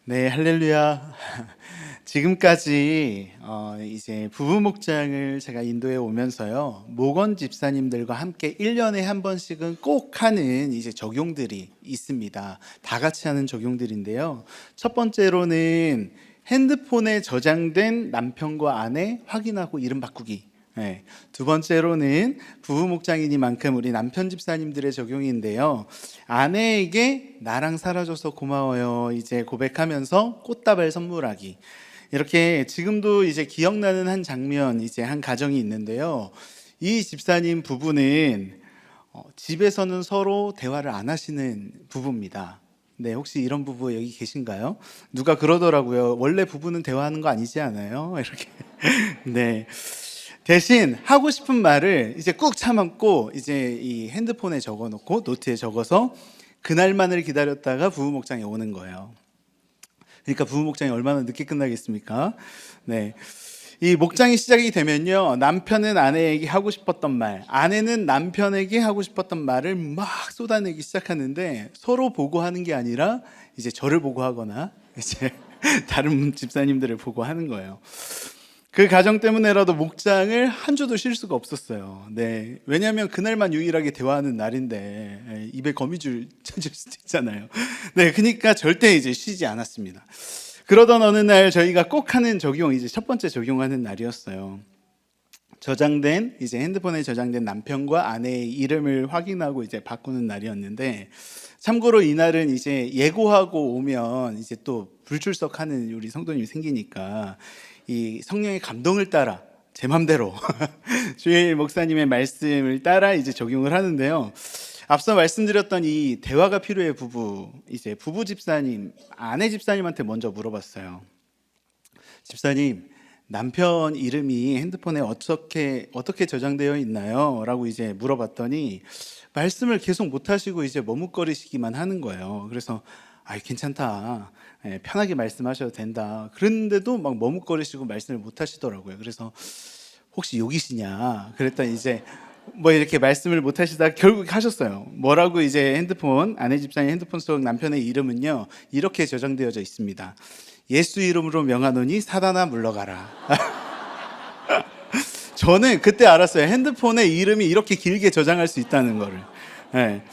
네, 할렐루야. 지금까지 이제 부부 목장을 제가 인도에 오면서요, 목원 집사님들과 함께 1년에 한 번씩은 꼭 하는 이제 적용들이 있습니다. 다 같이 하는 적용들인데요. 첫 번째로는 핸드폰에 저장된 남편과 아내 확인하고 이름 바꾸기. 네. 두 번째로는 부부 목장이니만큼 우리 남편 집사님들의 적용인데요. 아내에게 나랑 살아줘서 고마워요 이제 고백하면서 꽃다발 선물하기. 이렇게 지금도 이제 기억나는 한 장면, 이제 한 가정이 있는데요. 이 집사님 부부는 집에서는 서로 대화를 안 하시는 부부입니다. 네, 혹시 이런 부부 여기 계신가요? 누가 그러더라고요. 원래 부부는 대화하는 거 아니지 않아요? 이렇게. 네. 대신 하고 싶은 말을 이제 꾹 참았고 이제 이 핸드폰에 적어 놓고 노트에 적어서 그날만을 기다렸다가 부부 목장에 오는 거예요. 그러니까 부부 목장이 얼마나 늦게 끝나겠습니까? 네. 이 목장이 시작이 되면요, 남편은 아내에게 하고 싶었던 말, 아내는 남편에게 하고 싶었던 말을 막 쏟아내기 시작하는데, 서로 보고 하는 게 아니라 이제 저를 보고 하거나 이제 다른 집사님들을 보고 하는 거예요. 그 가정 때문에라도 목장을 한 주도 쉴 수가 없었어요. 네. 왜냐하면 그날만 유일하게 대화하는 날인데 입에 거미줄 쳐질 수도 있잖아요. 네. 그러니까 절대 이제 쉬지 않았습니다. 그러던 어느 날 저희가 꼭 하는 적용, 이제 첫 번째 적용하는 날이었어요. 저장된 이제 핸드폰에 저장된 남편과 아내의 이름을 확인하고 이제 바꾸는 날이었는데, 참고로 이날은 이제 예고하고 오면 이제 또 불출석하는 우리 성도님이 생기니까 이 성령의 감동을 따라 제 맘대로 주일 목사님의 말씀을 따라 이제 적용을 하는데요. 앞서 말씀드렸던 이 대화가 필요해 부부, 이제 부부 집사님, 아내 집사님한테 먼저 물어봤어요. 집사님, 남편 이름이 핸드폰에 어떻게 저장되어 있나요? 라고 이제 물어봤더니 말씀을 계속 못 하시고 이제 머뭇거리시기만 하는 거예요. 그래서 괜찮다. 편하게 말씀하셔도 된다. 그런데도 막 머뭇거리시고 말씀을 못 하시더라고요. 그래서 혹시 여기시냐? 그랬더니 이제 뭐 이렇게 말씀을 못 하시다가 결국 하셨어요. 뭐라고 이제 아내 집사님 핸드폰 속 남편의 이름은요, 이렇게 저장되어져 있습니다. 예수 이름으로 명하노니 사단아 물러가라. 저는 그때 알았어요. 핸드폰에 이름이 이렇게 길게 저장할 수 있다는 거를. 네.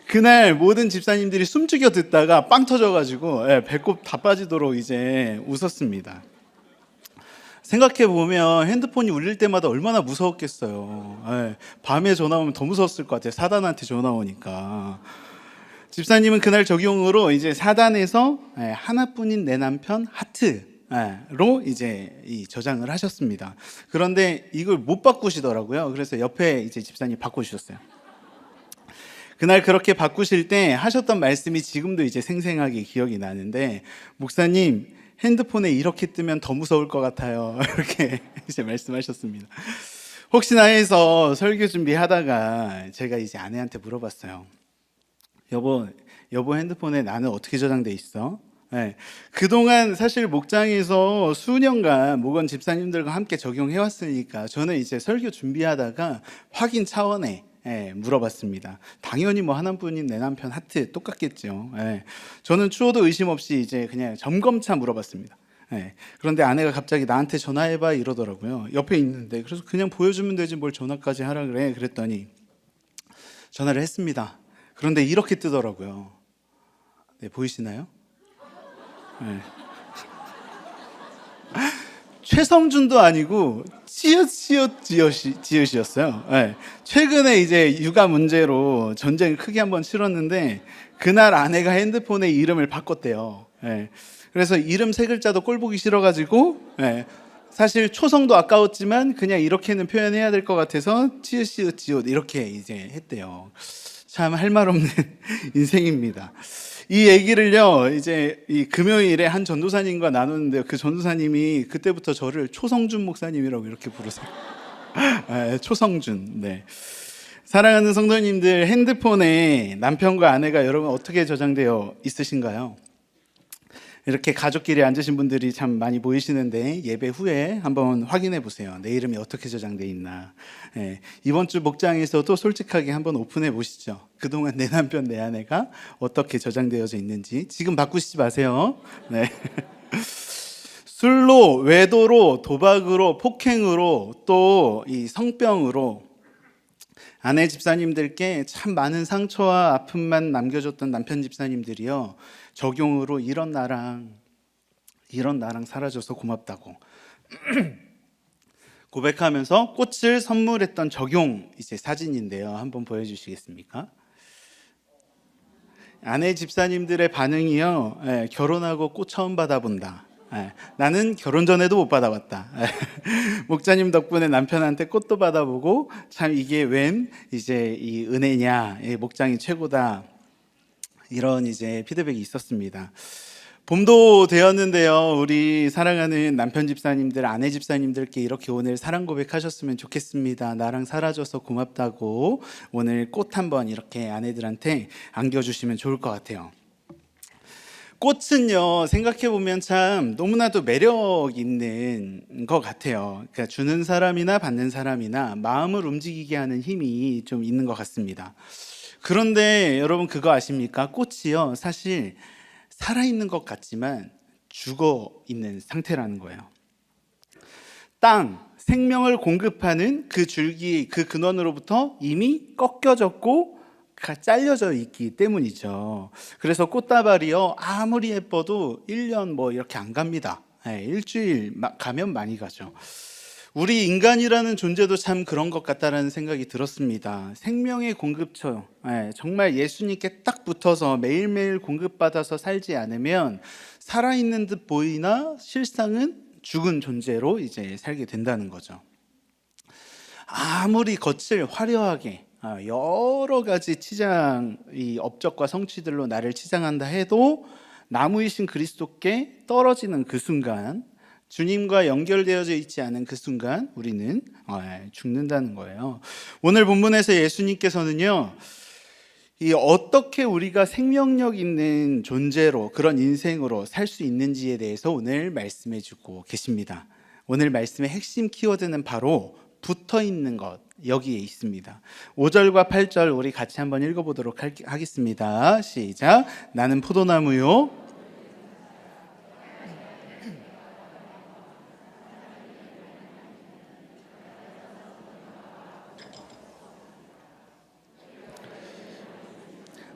그날 모든 집사님들이 숨죽여 듣다가 빵 터져가지고 배꼽 다 빠지도록 이제 웃었습니다. 생각해 보면 핸드폰이 울릴 때마다 얼마나 무서웠겠어요. 밤에 전화 오면 더 무서웠을 것 같아요. 사단한테 전화 오니까. 집사님은 그날 적용으로 이제 사단에서 하나뿐인 내 남편 하트로 이제 이 저장을 하셨습니다. 그런데 이걸 못 바꾸시더라고요. 그래서 옆에 이제 집사님 바꾸셨어요. 그날 그렇게 바꾸실 때 하셨던 말씀이 지금도 이제 생생하게 기억이 나는데, 목사님, 핸드폰에 이렇게 뜨면 더 무서울 것 같아요. 이렇게 이제 말씀하셨습니다. 혹시나 해서 설교 준비하다가 제가 이제 아내한테 물어봤어요. 여보 핸드폰에 나는 어떻게 저장돼 있어? 네. 그동안 사실 목장에서 수년간 목원 집사님들과 함께 적용해 왔으니까 저는 이제 설교 준비하다가 확인 차원에 물어봤습니다. 당연히 뭐 하나뿐인 내 남편 하트 똑같겠죠. 저는 추호도 의심 없이 이제 그냥 점검차 물어봤습니다. 그런데 아내가 갑자기 나한테 전화해봐 이러더라고요. 옆에 있는데. 그래서 그냥 보여주면 되지 뭘 전화까지 하라 그래. 그랬더니 전화를 했습니다. 그런데 이렇게 뜨더라고요. 네, 보이시나요? 네. 최성준도 아니고 지읒이었어요. 네. 최근에 이제 육아 문제로 전쟁을 크게 한번 치렀는데 그날 아내가 핸드폰에 이름을 바꿨대요. 네. 그래서 이름 세 글자도 꼴 보기 싫어가지고 사실 초성도 아까웠지만 그냥 이렇게는 표현해야 될 것 같아서 지읒 이렇게 이제 했대요. 참 할 말 없는 인생입니다. 이 얘기를요, 이제 이 금요일에 한 전도사님과 나누는데요. 그 전도사님이 그때부터 저를 초성준 목사님이라고 이렇게 부르세요. 초성준. 네. 사랑하는 성도님들, 핸드폰에 남편과 아내가 여러분 어떻게 저장되어 있으신가요? 이렇게 가족끼리 앉으신 분들이 참 많이 보이시는데 예배 후에 한번 확인해 보세요. 내 이름이 어떻게 저장돼 있나. 예, 이번 주 목장에서도 솔직하게 한번 오픈해 보시죠. 그동안 내 남편, 내 아내가 어떻게 저장되어져 있는지. 지금 바꾸시지 마세요. 네. 술로, 외도로, 도박으로, 폭행으로, 또 이 성병으로 아내 집사님들께 참 많은 상처와 아픔만 남겨줬던 남편 집사님들이요, 적용으로 이런 나랑 사라져서 고맙다고 고백하면서 꽃을 선물했던 적용 이제 사진인데요. 한번 보여주시겠습니까? 아내 집사님들의 반응이요, 예, 결혼하고 꽃 처음 받아본다. 예, 나는 결혼 전에도 못 받아봤다. 예, 목자님 덕분에 남편한테 꽃도 받아보고 참 이게 웬 이제 이 은혜냐, 예, 목장이 최고다. 이런 이제 피드백이 있었습니다. 봄도 되었는데요. 우리 사랑하는 남편 집사님들, 아내 집사님들께 이렇게 오늘 사랑 고백하셨으면 좋겠습니다. 나랑 살아줘서 고맙다고 오늘 꽃 한번 이렇게 아내들한테 안겨주시면 좋을 것 같아요. 꽃은요, 생각해보면 참 너무나도 매력 있는 것 같아요. 그러니까 주는 사람이나 받는 사람이나 마음을 움직이게 하는 힘이 좀 있는 것 같습니다. 그런데 여러분 그거 아십니까? 꽃이요, 사실 살아있는 것 같지만 죽어 있는 상태라는 거예요. 땅, 생명을 공급하는 그 줄기, 그 근원으로부터 이미 꺾여졌고 잘려져 있기 때문이죠. 그래서 꽃다발이요, 아무리 예뻐도 1년 뭐 이렇게 안 갑니다. 일주일 가면 많이 가죠. 우리 인간이라는 존재도 참 그런 것 같다라는 생각이 들었습니다. 생명의 공급처, 정말 예수님께 딱 붙어서 매일매일 공급받아서 살지 않으면 살아있는 듯 보이나 실상은 죽은 존재로 이제 살게 된다는 거죠. 아무리 겉을 화려하게 여러 가지 치장, 이 업적과 성취들로 나를 치장한다 해도 나무이신 그리스도께 떨어지는 그 순간, 주님과 연결되어져 있지 않은 그 순간 우리는 죽는다는 거예요. 오늘 본문에서 예수님께서는요, 이 어떻게 우리가 생명력 있는 존재로, 그런 인생으로 살 수 있는지에 대해서 오늘 말씀해 주고 계십니다. 오늘 말씀의 핵심 키워드는 바로 붙어 있는 것, 여기에 있습니다. 5절과 8절 우리 같이 한번 읽어보도록 하겠습니다. 시작. 나는 포도나무요,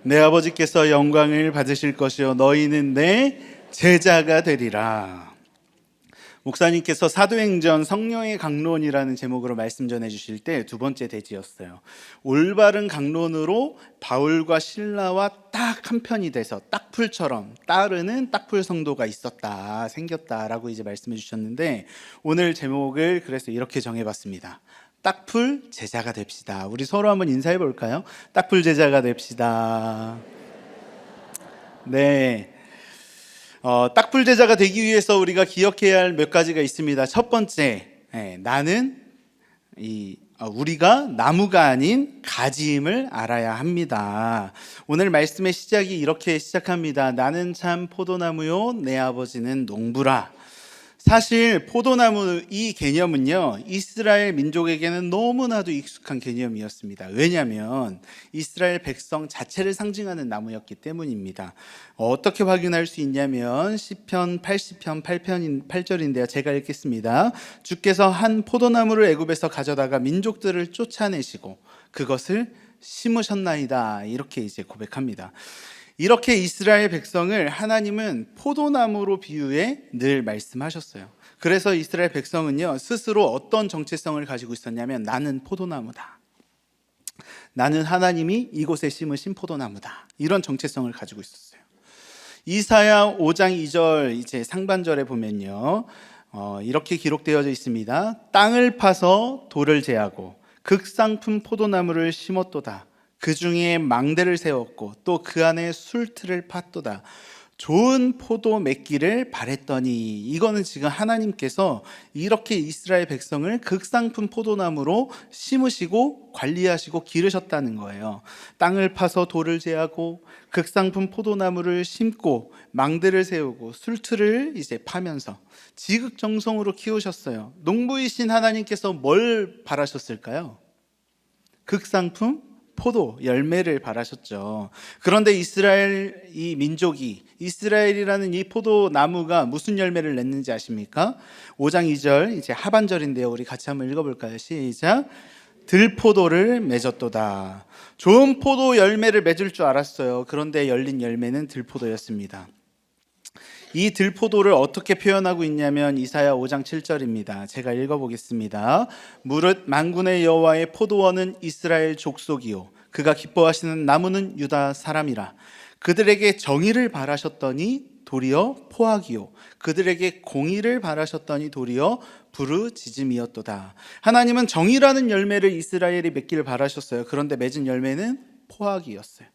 내 아버지께서 영광을 받으실 것이요 너희는 내 제자가 되리라. 목사님께서 사도행전 성령의 강론이라는 제목으로 말씀 전해주실 때 두 번째 대지였어요. 올바른 강론으로 바울과 실라와 딱 한 편이 돼서 딱풀처럼 따르는 딱풀 성도가 있었다, 생겼다라고 이제 말씀해 주셨는데, 오늘 제목을 그래서 이렇게 정해봤습니다. 딱풀 제자가 됩시다. 우리 서로 한번 인사해 볼까요? 딱풀 제자가 됩시다. 네. 딱풀 제자가 되기 위해서 우리가 기억해야 할 몇 가지가 있습니다. 첫 번째, 나는 우리가 나무가 아닌 가지임을 알아야 합니다. 오늘 말씀의 시작이 이렇게 시작합니다. 나는 참 포도나무요, 내 아버지는 농부라. 사실 포도나무 이 개념은요, 이스라엘 민족에게는 너무나도 익숙한 개념이었습니다. 왜냐하면 이스라엘 백성 자체를 상징하는 나무였기 때문입니다. 어떻게 확인할 수 있냐면 시편 80편 8절인데요. 제가 읽겠습니다. 주께서 한 포도나무를 애굽에서 가져다가 민족들을 쫓아내시고 그것을 심으셨나이다, 이렇게 이제 고백합니다. 이렇게 이스라엘 백성을 하나님은 포도나무로 비유해 늘 말씀하셨어요. 그래서 이스라엘 백성은요, 스스로 어떤 정체성을 가지고 있었냐면 나는 포도나무다, 나는 하나님이 이곳에 심으신 포도나무다, 이런 정체성을 가지고 있었어요. 이사야 5장 2절 이제 상반절에 보면요, 이렇게 기록되어져 있습니다. 땅을 파서 돌을 제하고 극상품 포도나무를 심었도다. 그 중에 망대를 세웠고 또 그 안에 술틀을 팠도다. 좋은 포도 맺기를 바랬더니, 이거는 지금 하나님께서 이렇게 이스라엘 백성을 극상품 포도나무로 심으시고 관리하시고 기르셨다는 거예요. 땅을 파서 돌을 제하고 극상품 포도나무를 심고 망대를 세우고 술틀을 이제 파면서 지극정성으로 키우셨어요. 농부이신 하나님께서 뭘 바라셨을까요? 극상품 포도 열매를 바라셨죠. 그런데 이스라엘 이 민족이, 이스라엘이라는 이 포도나무가 무슨 열매를 냈는지 아십니까? 5장 2절 이제 하반절인데요. 우리 같이 한번 읽어볼까요? 시작. 들포도를 맺었도다. 좋은 포도 열매를 맺을 줄 알았어요. 그런데 열린 열매는 들포도였습니다. 이 들포도를 어떻게 표현하고 있냐면 이사야 5장 7절입니다. 제가 읽어보겠습니다. 무릇 만군의 여호와의 포도원은 이스라엘 족속이요 그가 기뻐하시는 나무는 유다 사람이라. 그들에게 정의를 바라셨더니 도리어 포악이요 그들에게 공의를 바라셨더니 도리어 부르짖음이었도다. 하나님은 정의라는 열매를 이스라엘이 맺기를 바라셨어요. 그런데 맺은 열매는 포악이었어요.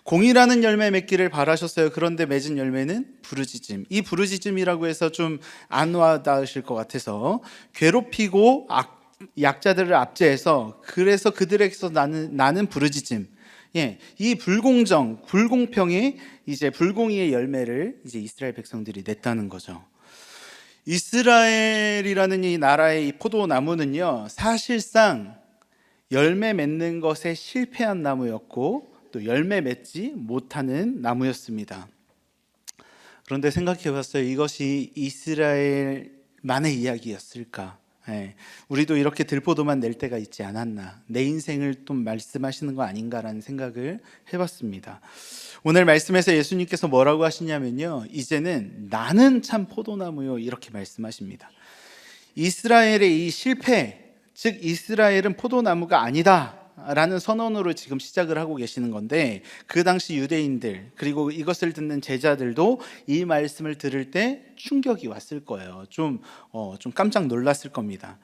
공의라는 열매 맺기를 바라셨어요. 그런데 맺은 열매는 부르짖음. 이 부르짖음이라고 해서 좀 안 와닿으실 것 같아서 괴롭히고 약자들을 압제해서 그래서 그들에게서 나는 부르짖음. 예, 이 불공정, 불공평의 이제 불공의의 열매를 이제 이스라엘 백성들이 냈다는 거죠. 이스라엘이라는 이 나라의 이 포도나무는요, 사실상 열매 맺는 것에 실패한 나무였고 또 열매 맺지 못하는 나무였습니다. 그런데 생각해 봤어요. 이것이 이스라엘만의 이야기였을까? 우리도 이렇게 들포도만 낼 때가 있지 않았나? 내 인생을 좀 말씀하시는 거 아닌가라는 생각을 해봤습니다. 오늘 말씀에서 예수님께서 뭐라고 하시냐면요, 이제는 나는 참 포도나무요 이렇게 말씀하십니다. 이스라엘의 이 실패, 즉 이스라엘은 포도나무가 아니다 라는 선언으로 지금 시작을 하고 계시는 건데, 그 당시 유대인들 그리고 이것을 듣는 제자들도 이 말씀을 들을 때 충격이 왔을 거예요. 좀 깜짝 놀랐을 겁니다.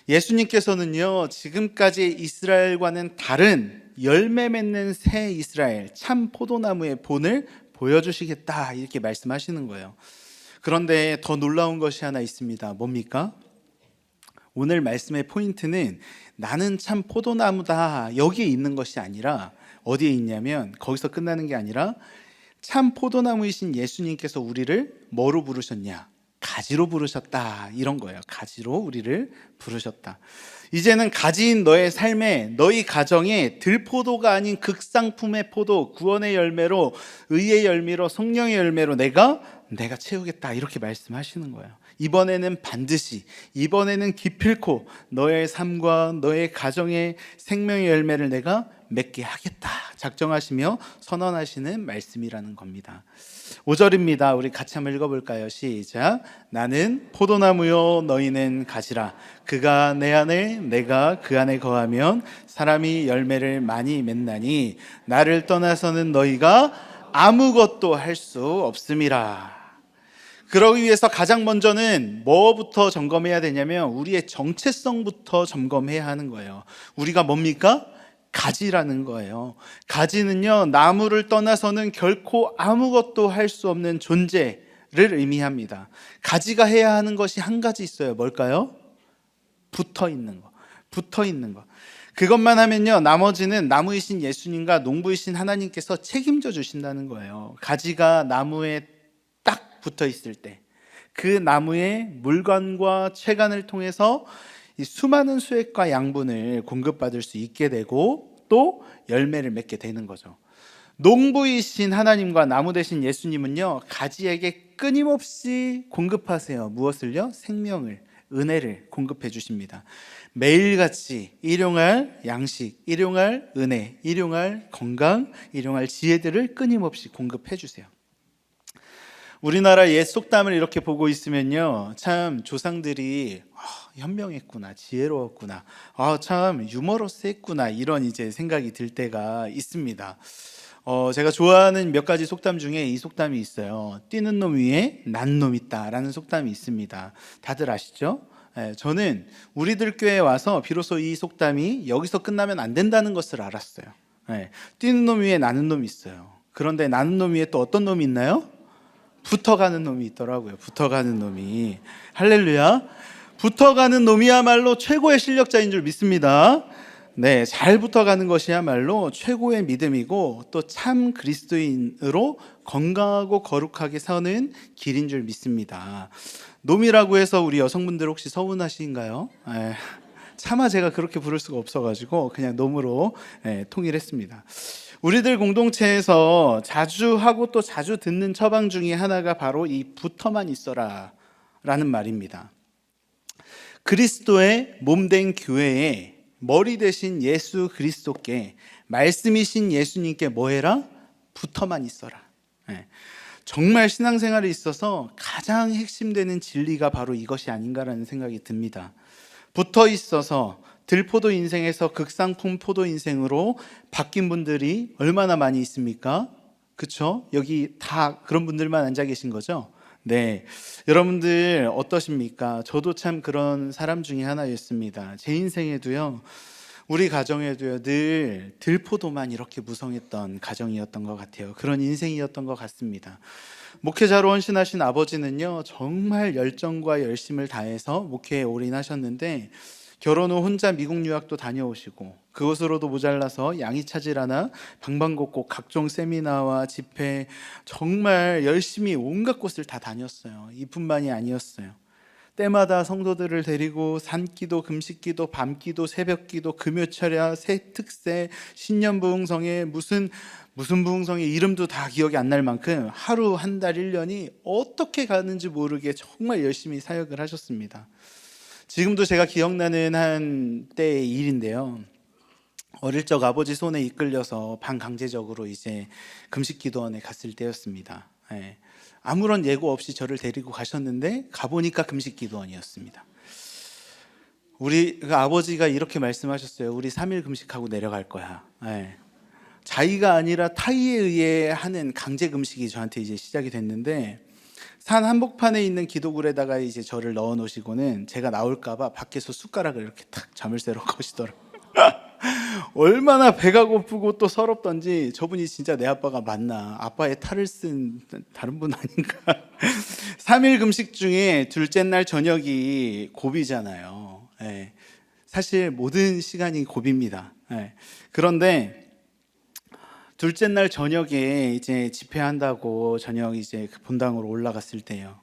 예수님께서는요, 지금까지 이스라엘과는 다른 열매 맺는 새 이스라엘, 참 포도나무의 본을 보여주시겠다 이렇게 말씀하시는 거예요. 그런데 더 놀라운 것이 하나 있습니다. 뭡니까? 오늘 말씀의 포인트는 나는 참 포도나무다 여기에 있는 것이 아니라 어디에 있냐면, 거기서 끝나는 게 아니라 참 포도나무이신 예수님께서 우리를 뭐로 부르셨냐? 가지로 부르셨다 이런 거예요. 가지로 우리를 부르셨다. 이제는 가지인 너의 삶에, 너희 가정에 들포도가 아닌 극상품의 포도, 구원의 열매로, 의의 열매로, 성령의 열매로 내가 채우겠다 이렇게 말씀하시는 거예요. 이번에는 반드시, 이번에는 기필코 너의 삶과 너의 가정의 생명의 열매를 내가 맺게 하겠다 작정하시며 선언하시는 말씀이라는 겁니다. 5절입니다. 우리 같이 한번 읽어볼까요? 시작. 나는 포도나무요 너희는 가지라. 그가 내 안에 내가 그 안에 거하면 사람이 열매를 많이 맺나니 나를 떠나서는 너희가 아무것도 할 수 없음이라. 그러기 위해서 가장 먼저는 뭐부터 점검해야 되냐면 우리의 정체성부터 점검해야 하는 거예요. 우리가 뭡니까? 가지라는 거예요. 가지는요, 나무를 떠나서는 결코 아무것도 할 수 없는 존재를 의미합니다. 가지가 해야 하는 것이 한 가지 있어요. 뭘까요? 붙어 있는 거. 붙어 있는 거. 그것만 하면요, 나머지는 나무이신 예수님과 농부이신 하나님께서 책임져 주신다는 거예요. 가지가 나무에 딱 붙어 있을 때 그 나무의 물관과 채관을 통해서 이 수많은 수액과 양분을 공급받을 수 있게 되고 또 열매를 맺게 되는 거죠. 농부이신 하나님과 나무 되신 예수님은요, 가지에게 끊임없이 공급하세요. 무엇을요? 생명을, 은혜를 공급해 주십니다. 매일같이 일용할 양식, 일용할 은혜, 일용할 건강, 일용할 지혜들을 끊임없이 공급해 주세요. 우리나라 옛 속담을 이렇게 보고 있으면요, 참 조상들이 현명했구나, 지혜로웠구나, 참 유머러스했구나 이런 이제 생각이 들 때가 있습니다. 제가 좋아하는 몇 가지 속담 중에 이 속담이 있어요. 뛰는 놈 위에 난 놈 있다라는 속담이 있습니다. 다들 아시죠? 저는 우리들 교회에 와서 비로소 이 속담이 여기서 끝나면 안 된다는 것을 알았어요. 뛰는 놈 위에 나는 놈이 있어요. 그런데 나는 놈 위에 또 어떤 놈이 있나요? 붙어가는 놈이 있더라고요. 붙어가는 놈이. 할렐루야. 붙어가는 놈이야말로 최고의 실력자인 줄 믿습니다. 네, 잘 붙어가는 것이야말로 최고의 믿음이고 또 참 그리스도인으로 건강하고 거룩하게 사는 길인 줄 믿습니다. 놈이라고 해서 우리 여성분들 혹시 서운하신가요? 차마 제가 그렇게 부를 수가 없어가지고 그냥 놈으로 통일했습니다. 우리들 공동체에서 자주 하고 또 자주 듣는 처방 중에 하나가 바로 이 붙어만 있어라 라는 말입니다. 그리스도의 몸된 교회에 머리 대신 예수 그리스도께 말씀이신 예수님께 뭐 해라? 붙어만 있어라. 정말 신앙생활에 있어서 가장 핵심되는 진리가 바로 이것이 아닌가라는 생각이 듭니다. 붙어 있어서 들포도 인생에서 극상품 포도 인생으로 바뀐 분들이 얼마나 많이 있습니까? 그렇죠? 여기 다 그런 분들만 앉아 계신 거죠? 네, 여러분들 어떠십니까? 저도 참 그런 사람 중에 하나였습니다. 제 인생에도요, 우리 가정에도요, 늘 들포도만 이렇게 무성했던 가정이었던 것 같아요. 그런 인생이었던 것 같습니다. 목회자로 헌신하신 아버지는요, 정말 열정과 열심을 다해서 목회에 올인하셨는데 결혼 후 혼자 미국 유학도 다녀오시고 그것으로도 모자라서 양이 찾으라나 방방곡곡 각종 세미나와 집회 정말 열심히 온갖 곳을 다 다녔어요. 이뿐만이 아니었어요. 때마다 성도들을 데리고 산기도, 금식기도, 밤기도, 새벽기도, 금요철야, 새특세, 신년부흥성에 무슨 부흥성의 이름도 다 기억이 안 날 만큼 하루, 한 달, 1년이 어떻게 가는지 모르게 정말 열심히 사역을 하셨습니다. 지금도 제가 기억나는 한 때의 일인데요. 어릴 적 아버지 손에 이끌려서 반강제적으로 이제 금식기도원에 갔을 때였습니다. 아무런 예고 없이 저를 데리고 가셨는데 가보니까 금식기도원이었습니다. 우리 아버지가 이렇게 말씀하셨어요. 우리 3일 금식하고 내려갈 거야. 자의가 아니라 타의에 의해 하는 강제 금식이 저한테 이제 시작이 됐는데 산 한복판에 있는 기도굴에다가 이제 저를 넣어 놓으시고는 제가 나올까봐 밖에서 숟가락을 이렇게 탁 자물쇠로 거시더라고요. 얼마나 배가 고프고 또 서럽던지 저분이 진짜 내 아빠가 맞나, 아빠의 탈을 쓴 다른 분 아닌가. 3일 금식 중에 둘째 날 저녁이 고비잖아요. 사실 모든 시간이 고비입니다. 그런데 둘째 날 저녁에 이제 집회한다고 저녁 이제 그 본당으로 올라갔을 때요.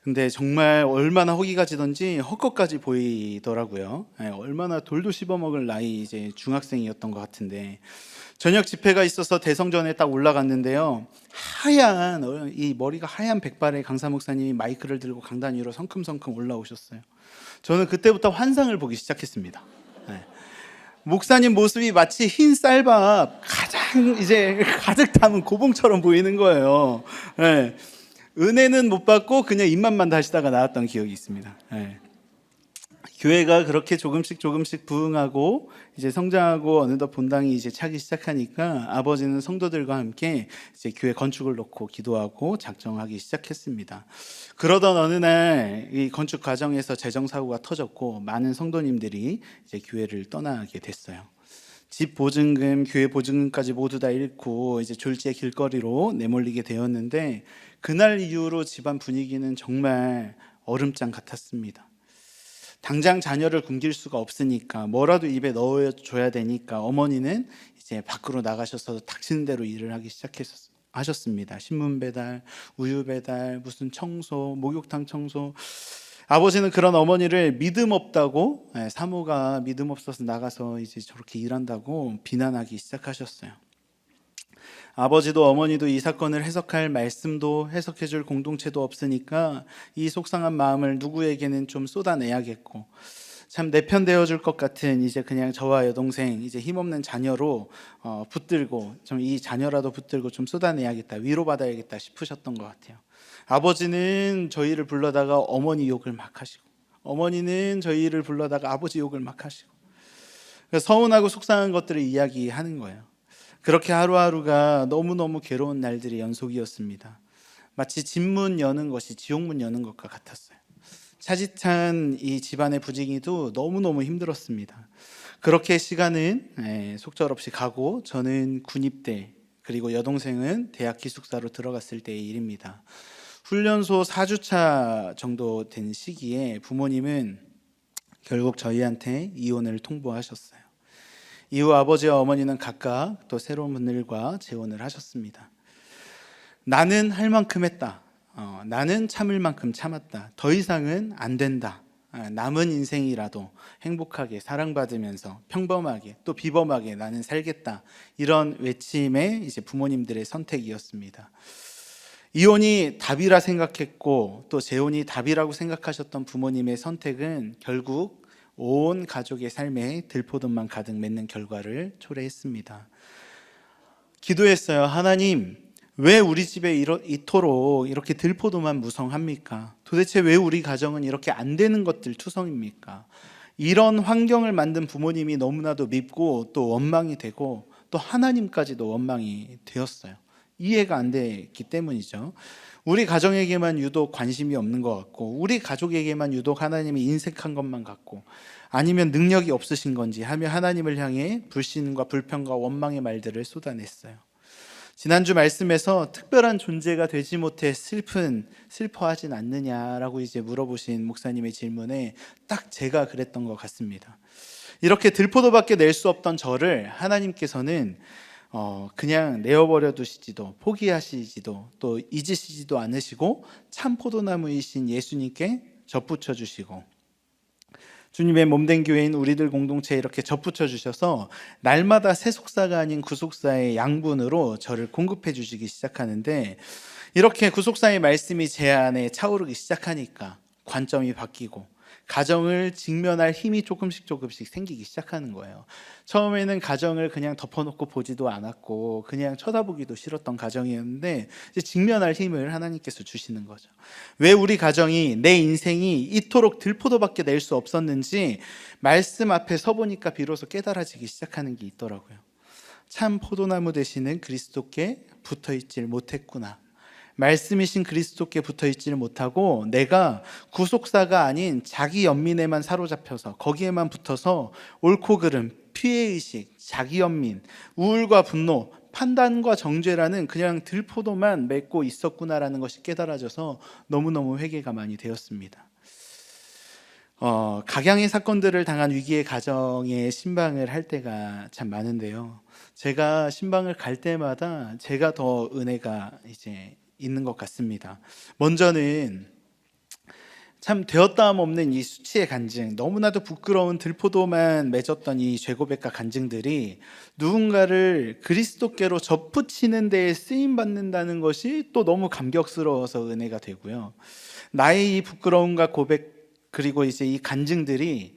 근데 정말 얼마나 허기가 지던지 헛것까지 보이더라고요. 얼마나 돌도 씹어먹을 나이 이제 중학생이었던 것 같은데 저녁 집회가 있어서 대성전에 딱 올라갔는데요. 하얀 이 머리가 하얀 백발의 강사 목사님이 마이크를 들고 강단 위로 성큼성큼 올라오셨어요. 저는 그때부터 환상을 보기 시작했습니다. 목사님 모습이 마치 흰 쌀밥 가장 이제 가득 담은 고봉처럼 보이는 거예요. 은혜는 못 받고 그냥 입만만 하시다가 나왔던 기억이 있습니다. 교회가 그렇게 조금씩 부흥하고 이제 성장하고 어느덧 본당이 이제 차기 시작하니까 아버지는 성도들과 함께 이제 교회 건축을 놓고 기도하고 작정하기 시작했습니다. 그러던 어느 날 이 건축 과정에서 재정 사고가 터졌고 많은 성도님들이 이제 교회를 떠나게 됐어요. 집 보증금, 교회 보증금까지 모두 다 잃고 이제 졸지의 길거리로 내몰리게 되었는데 그날 이후로 집안 분위기는 정말 얼음장 같았습니다. 당장 자녀를 굶길 수가 없으니까 뭐라도 입에 넣어줘야 되니까 어머니는 이제 밖으로 나가셔서 닥치는 대로 일을 하기 하셨습니다. 신문 배달, 우유 배달, 무슨 청소, 목욕탕 청소. 아버지는 그런 어머니를 믿음 없다고, 사모가 믿음 없어서 나가서 이제 저렇게 일한다고 비난하기 시작하셨어요. 아버지도 어머니도 이 사건을 해석할 말씀도 해석해줄 공동체도 없으니까 이 속상한 마음을 누구에게는 좀 쏟아내야겠고 참 내 편 되어줄 것 같은 이제 그냥 저와 여동생 이제 힘없는 자녀로 붙들고 좀 이 자녀라도 붙들고 좀 쏟아내야겠다, 위로받아야겠다 싶으셨던 것 같아요. 아버지는 저희를 불러다가 어머니 욕을 막 하시고 어머니는 저희를 불러다가 아버지 욕을 막 하시고 서운하고 속상한 것들을 이야기하는 거예요. 그렇게 하루하루가 너무너무 괴로운 날들의 연속이었습니다. 마치 집문 여는 것이 지옥문 여는 것과 같았어요. 차짓한 이 집안의 부지기도 너무너무 힘들었습니다. 그렇게 시간은 속절없이 가고 저는 군입대 그리고 여동생은 대학 기숙사로 들어갔을 때의 일입니다. 훈련소 4주차 정도 된 시기에 부모님은 결국 저희한테 이혼을 통보하셨어요. 이후 아버지와 어머니는 각각 또 새로운 분들과 재혼을 하셨습니다. 나는 할 만큼 했다. 나는 참을 만큼 참았다. 더 이상은 안 된다. 남은 인생이라도 행복하게 사랑받으면서 평범하게 또 비범하게 나는 살겠다. 이런 외침의 이제 부모님들의 선택이었습니다. 이혼이 답이라 생각했고 또 재혼이 답이라고 생각하셨던 부모님의 선택은 결국 온 가족의 삶에 들포돈만 가득 맺는 결과를 초래했습니다. 기도했어요. 하나님, 왜 우리 집에 이토록 이렇게 들포도만 무성합니까? 도대체 왜 우리 가정은 이렇게 안 되는 것들 투성입니까? 이런 환경을 만든 부모님이 너무나도 밉고 또 원망이 되고 또 하나님까지도 원망이 되었어요. 이해가 안 됐기 때문이죠. 우리 가정에게만 유독 관심이 없는 것 같고 우리 가족에게만 유독 하나님이 인색한 것만 같고 아니면 능력이 없으신 건지 하며 하나님을 향해 불신과 불평과 원망의 말들을 쏟아냈어요. 지난주 말씀에서 특별한 존재가 되지 못해 슬퍼하진 않느냐라고 이제 물어보신 목사님의 질문에 딱 제가 그랬던 것 같습니다. 이렇게 들포도밖에 낼 수 없던 저를 하나님께서는 그냥 내어버려 두시지도 포기하시지도 또 잊으시지도 않으시고 참 포도나무이신 예수님께 접붙여 주시고 주님의 몸된 교회인 우리들 공동체에 이렇게 접붙여 주셔서 날마다 세속사가 아닌 구속사의 양분으로 저를 공급해 주시기 시작하는데 이렇게 구속사의 말씀이 제 안에 차오르기 시작하니까 관점이 바뀌고 가정을 직면할 힘이 조금씩 생기기 시작하는 거예요. 처음에는 가정을 그냥 덮어놓고 보지도 않았고 그냥 쳐다보기도 싫었던 가정이었는데 이제 직면할 힘을 하나님께서 주시는 거죠. 왜 우리 가정이 내 인생이 이토록 들포도밖에 낼 수 없었는지 말씀 앞에 서보니까 비로소 깨달아지기 시작하는 게 있더라고요. 참 포도나무 되시는 그리스도께 붙어있질 못했구나. 말씀이신 그리스도께 붙어있지를 못하고 내가 구속사가 아닌 자기 연민에만 사로잡혀서 거기에만 붙어서 옳고 그름, 피해의식, 자기 연민, 우울과 분노, 판단과 정죄라는 그냥 들포도만 맺고 있었구나라는 것이 깨달아져서 너무너무 회개가 많이 되었습니다. 각양의 사건들을 당한 위기의 가정에 신방을 할 때가 참 많은데요. 제가 신방을 갈 때마다 제가 더 은혜가 이제 있는 것 같습니다. 먼저는 참 되었다함 없는 이 수치의 간증, 너무나도 부끄러운 들포도만 맺었던 이 죄고백과 간증들이 누군가를 그리스도께로 접붙이는 데에 쓰임 받는다는 것이 또 너무 감격스러워서 은혜가 되고요. 나의 이 부끄러움과 고백 그리고 이제 이 간증들이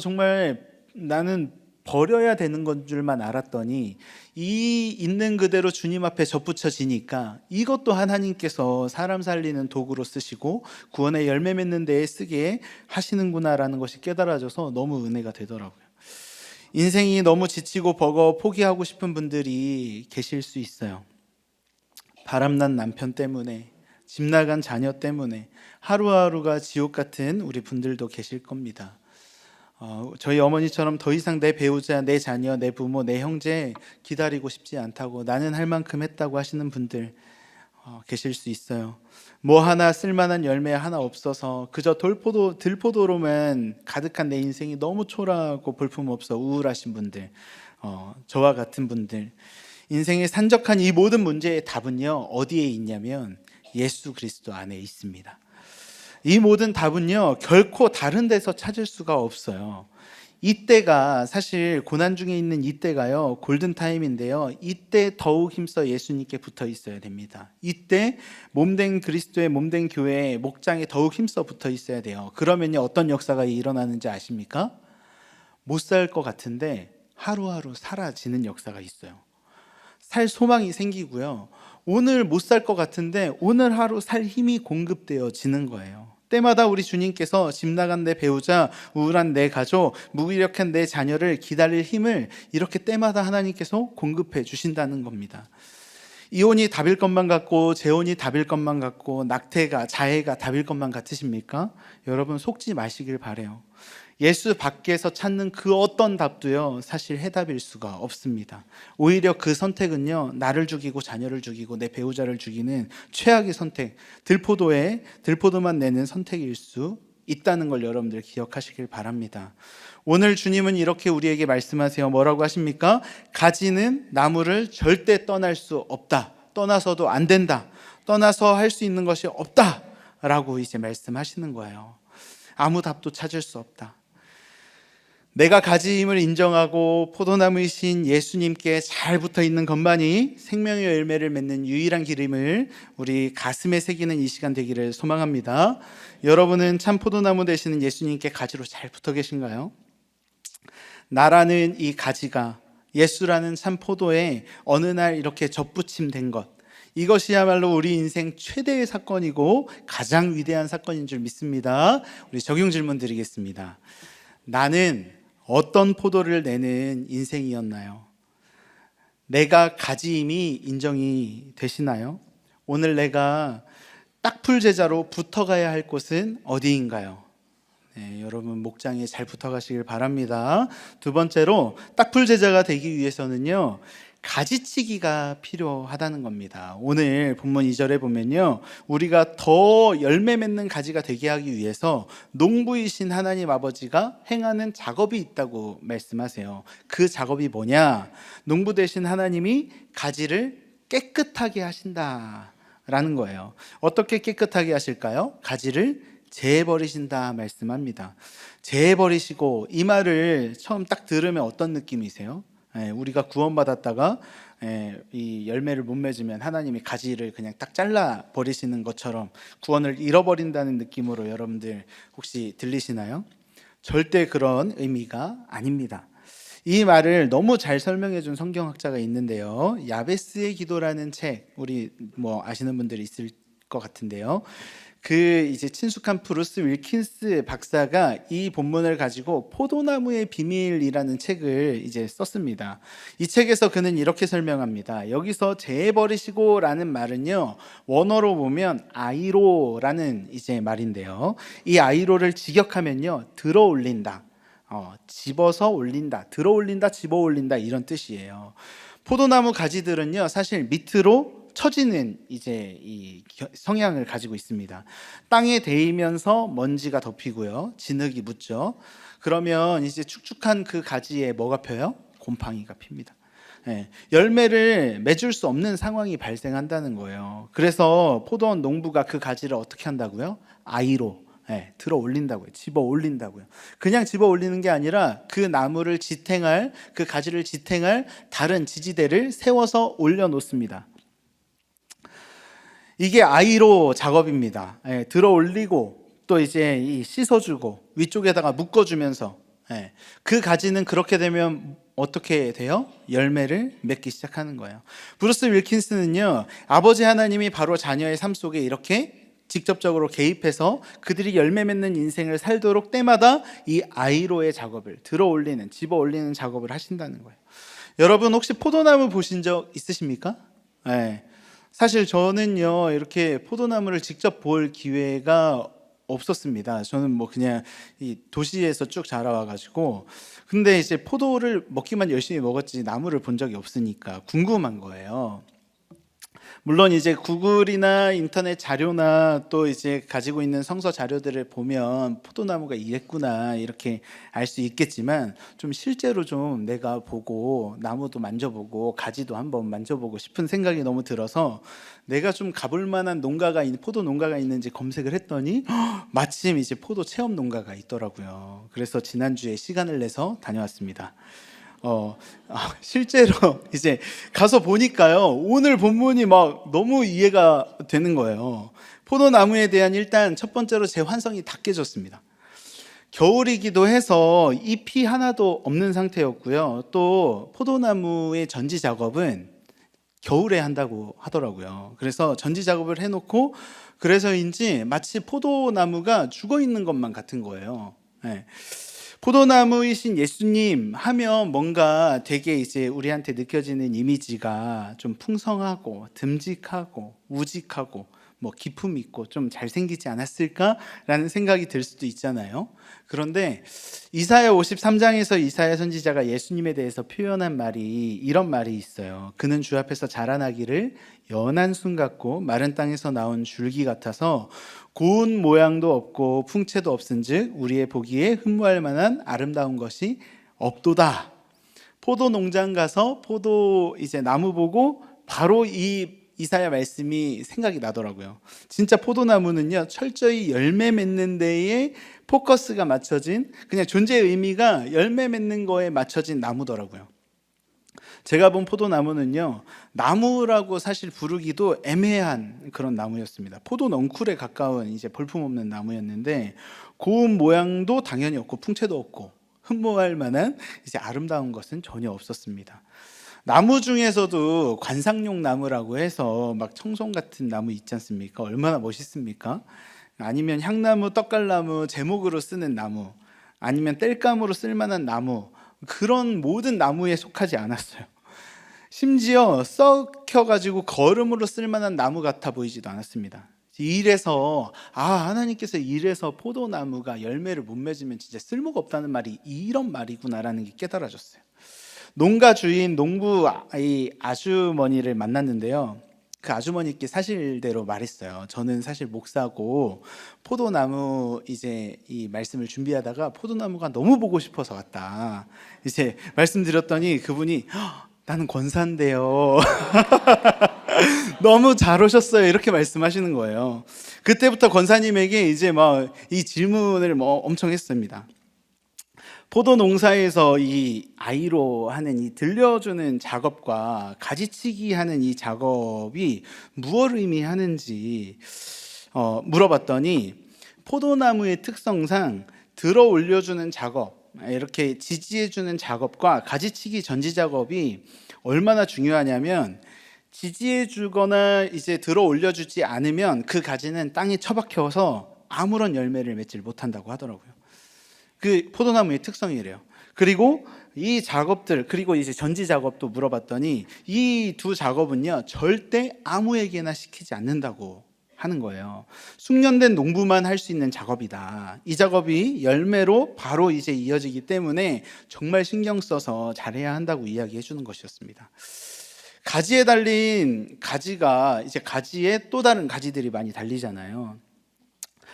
정말 나는 버려야 되는 건 줄만 알았더니 이 있는 그대로 주님 앞에 접붙여지니까 이것도 하나님께서 사람 살리는 도구로 쓰시고 구원의 열매 맺는 데에 쓰게 하시는구나라는 것이 깨달아져서 너무 은혜가 되더라고요. 인생이 너무 지치고 버거워 포기하고 싶은 분들이 계실 수 있어요. 바람난 남편 때문에, 집 나간 자녀 때문에 하루하루가 지옥 같은 우리 분들도 계실 겁니다. 저희 어머니처럼 더 이상 내 배우자, 내 자녀, 내 부모, 내 형제 기다리고 싶지 않다고 나는 할 만큼 했다고 하시는 분들 계실 수 있어요. 뭐 하나 쓸만한 열매 하나 없어서 그저 들포도로만 가득한 내 인생이 너무 초라하고 볼품없어 우울하신 분들, 저와 같은 분들, 인생의 산적한 이 모든 문제의 답은요 어디에 있냐면 예수 그리스도 안에 있습니다. 이 모든 답은요 결코 다른 데서 찾을 수가 없어요. 이때가 사실 고난 중에 있는 이때가요 골든타임인데요, 이때 더욱 힘써 예수님께 붙어 있어야 됩니다. 이때 몸된 그리스도의 몸된 교회의 목장에 더욱 힘써 붙어 있어야 돼요. 그러면요 어떤 역사가 일어나는지 아십니까? 못 살 것 같은데 하루하루 사라지는 역사가 있어요. 살 소망이 생기고요, 오늘 못 살 것 같은데 오늘 하루 살 힘이 공급되어지는 거예요. 때마다 우리 주님께서 집 나간 내 배우자, 우울한 내 가족, 무기력한 내 자녀를 기다릴 힘을 이렇게 때마다 하나님께서 공급해 주신다는 겁니다. 이혼이 답일 것만 같고 재혼이 답일 것만 같고 낙태가, 자해가 답일 것만 같으십니까? 여러분 속지 마시길 바래요. 예수 밖에서 찾는 그 어떤 답도요, 사실 해답일 수가 없습니다. 오히려 그 선택은요, 나를 죽이고 자녀를 죽이고 내 배우자를 죽이는 최악의 선택, 들포도만 내는 선택일 수 있다는 걸 여러분들 기억하시길 바랍니다. 오늘 주님은 이렇게 우리에게 말씀하세요. 뭐라고 하십니까? 가지는 나무를 절대 떠날 수 없다. 떠나서도 안 된다. 떠나서 할 수 있는 것이 없다. 라고 이제 말씀하시는 거예요. 아무 답도 찾을 수 없다. 내가 가지임을 인정하고 포도나무이신 예수님께 잘 붙어 있는 것만이 생명의 열매를 맺는 유일한 길임을 우리 가슴에 새기는 이 시간 되기를 소망합니다. 여러분은 참 포도나무 되시는 예수님께 가지로 잘 붙어 계신가요? 나라는 이 가지가 예수라는 참 포도에 어느 날 이렇게 접붙임된 것, 이것이야말로 우리 인생 최대의 사건이고 가장 위대한 사건인 줄 믿습니다. 우리 적용 질문 드리겠습니다. 나는 어떤 포도를 내는 인생이었나요? 내가 가지임이 인정이 되시나요? 오늘 내가 딱풀 제자로 붙어가야 할 곳은 어디인가요? 네, 여러분 목장에 잘 붙어가시길 바랍니다. 두 번째로 딱풀 제자가 되기 위해서는요, 가지치기가 필요하다는 겁니다. 오늘 본문 2절에 보면요, 우리가 더 열매 맺는 가지가 되게 하기 위해서 농부이신 하나님 아버지가 행하는 작업이 있다고 말씀하세요. 그 작업이 뭐냐? 농부 되신 하나님이 가지를 깨끗하게 하신다라는 거예요. 어떻게 깨끗하게 하실까요? 가지를 재버리신다 말씀합니다. 재버리시고, 이 말을 처음 딱 들으면 어떤 느낌이세요? 우리가 구원받았다가 이 열매를 못 맺으면 하나님이 가지를 그냥 딱 잘라 버리시는 것처럼 구원을 잃어버린다는 느낌으로 여러분들 혹시 들리시나요? 절대 그런 의미가 아닙니다. 이 말을 너무 잘 설명해 준 성경학자가 있는데요, 야베스의 기도라는 책, 우리 뭐 아시는 분들이 있을 것 같은데요, 그 이제 친숙한 브루스 윌킨스 박사가 이 본문을 가지고 포도나무의 비밀이라는 책을 이제 썼습니다. 이 책에서 그는 이렇게 설명합니다. 여기서 재버리시고라는 말은요, 원어로 보면 아이로라는 이제 말인데요, 이 아이로를 직역하면요, 들어 올린다, 집어서 올린다, 들어 올린다, 집어 올린다, 이런 뜻이에요. 포도나무 가지들은요, 사실 밑으로 처지는 이제 이 성향을 가지고 있습니다. 땅에 대이면서 먼지가 덮이고요, 진흙이 묻죠. 그러면 이제 축축한 그 가지에 뭐가 펴요? 곰팡이가 핍니다. 열매를 맺을 수 없는 상황이 발생한다는 거예요. 그래서 포도원 농부가 그 가지를 어떻게 한다고요? 아이로 들어 올린다고요. 집어 올린다고요. 그냥 집어 올리는 게 아니라 그 나무를 지탱할, 그 가지를 지탱할 다른 지지대를 세워서 올려 놓습니다. 이게 아이로 작업입니다. 들어 올리고 또 이제 씻어주고 위쪽에다가 묶어주면서, 그 가지는 그렇게 되면 어떻게 돼요? 열매를 맺기 시작하는 거예요. 브루스 윌킨스는요, 아버지 하나님이 바로 자녀의 삶 속에 이렇게 직접적으로 개입해서 그들이 열매 맺는 인생을 살도록 때마다 이 아이로의 작업을, 들어 올리는, 집어 올리는 작업을 하신다는 거예요. 여러분 혹시 포도나무 보신 적 있으십니까? 사실 저는요, 이렇게 포도나무를 직접 볼 기회가 없었습니다. 저는 뭐 그냥 이 도시에서 쭉 자라와가지고, 근데 이제 포도를 먹기만 열심히 먹었지 나무를 본 적이 없으니까 궁금한 거예요. 물론 이제 구글이나 인터넷 자료나 또 이제 가지고 있는 성서 자료들을 보면 포도나무가 이랬구나 이렇게 알 수 있겠지만, 좀 실제로 좀 내가 보고 나무도 만져보고 가지도 한번 만져보고 싶은 생각이 너무 들어서 내가 좀 가볼 만한 농가가 포도 농가가 있는지 검색을 했더니 마침 이제 포도 체험 농가가 있더라고요. 그래서 지난주에 시간을 내서 다녀왔습니다. 실제로 이제 가서 보니까요, 오늘 본문이 막 너무 이해가 되는 거예요. 포도나무에 대한 일단 첫 번째로 제 환상이 다 깨졌습니다. 겨울이기도 해서 잎이 하나도 없는 상태였고요. 또 포도나무의 전지 작업은 겨울에 한다고 하더라고요. 그래서 전지 작업을 해놓고, 그래서인지 마치 포도나무가 죽어 있는 것만 같은 거예요. 포도나무이신 예수님 하면 뭔가 되게 이제 우리한테 느껴지는 이미지가 좀 풍성하고 듬직하고 우직하고 뭐 기품 있고 좀 잘생기지 않았을까라는 생각이 들 수도 있잖아요. 그런데 이사야 53장에서 이사야 선지자가 예수님에 대해서 표현한 말이 이런 말이 있어요. 그는 주 앞에서 자라나기를 연한 순 같고 마른 땅에서 나온 줄기 같아서 고운 모양도 없고 풍채도 없은즉 우리의 보기에 흠모할 만한 아름다운 것이 없도다. 포도 농장 가서 포도 이제 나무 보고 바로 이 이사야 말씀이 생각이 나더라고요. 진짜 포도나무는요, 철저히 열매 맺는 데에 포커스가 맞춰진, 그냥 존재의 의미가 열매 맺는 거에 맞춰진 나무더라고요. 제가 본 포도나무는요, 나무라고 사실 부르기도 애매한 그런 나무였습니다. 포도 넝쿨에 가까운 이제 볼품없는 나무였는데, 고운 모양도 당연히 없고 풍채도 없고 흠모할 만한 이제 아름다운 것은 전혀 없었습니다. 나무 중에서도 관상용 나무라고 해서 막 청송 같은 나무 있지 않습니까? 얼마나 멋있습니까? 아니면 향나무, 떡갈나무, 제목으로 쓰는 나무, 아니면 땔감으로 쓸만한 나무, 그런 모든 나무에 속하지 않았어요. 심지어 썩혀가지고 거름으로 쓸만한 나무 같아 보이지도 않았습니다. 이래서 하나님께서 이래서 포도나무가 열매를 못 맺으면 진짜 쓸모가 없다는 말이 이런 말이구나라는 게 깨달아졌어요. 농가 주인 농부 아주머니를 만났는데요. 그 아주머니께 사실대로 말했어요. 저는 사실 목사고 포도나무 이제 이 말씀을 준비하다가 포도나무가 너무 보고 싶어서 왔다. 이제 말씀드렸더니 그분이 나는 권사인데요. 너무 잘 오셨어요. 이렇게 말씀하시는 거예요. 그때부터 권사님에게 이제 막 이 질문을 엄청 했습니다. 포도 농사에서 이 아이로 하는 이 들려주는 작업과 가지치기 하는 이 작업이 무엇을 의미하는지 물어봤더니 포도나무의 특성상 들어 올려주는 작업, 이렇게 지지해주는 작업과 가지치기 전지 작업이 얼마나 중요하냐면 지지해주거나 이제 들어 올려주지 않으면 그 가지는 땅에 처박혀서 아무런 열매를 맺질 못한다고 하더라고요. 그 포도나무의 특성이래요. 그리고 이 작업들, 그리고 이제 전지 작업도 물어봤더니 이 두 작업은요, 절대 아무에게나 시키지 않는다고 하는 거예요. 숙련된 농부만 할 수 있는 작업이다. 이 작업이 열매로 바로 이제 이어지기 때문에 정말 신경 써서 잘해야 한다고 이야기해 주는 것이었습니다. 가지에 달린 가지가 이제 가지에 또 다른 가지들이 많이 달리잖아요.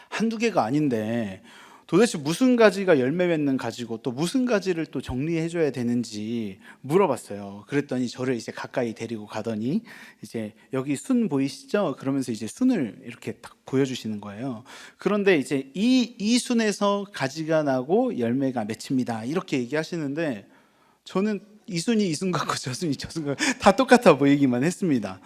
한두 개가 아닌데 도대체 무슨 가지가 열매 맺는 가지고 또 무슨 가지를 또 정리해 줘야 되는지 물어봤어요. 그랬더니 저를 이제 가까이 데리고 가더니 이제 여기 순 보이시죠? 그러면서 이제 순을 이렇게 딱 보여주시는 거예요. 그런데 이제 이 순에서 가지가 나고 열매가 맺힙니다. 이렇게 얘기하시는데 저는 이 순이 이 순 같고 저 순이 저 순 같고 다 똑같아 보이기만 했습니다.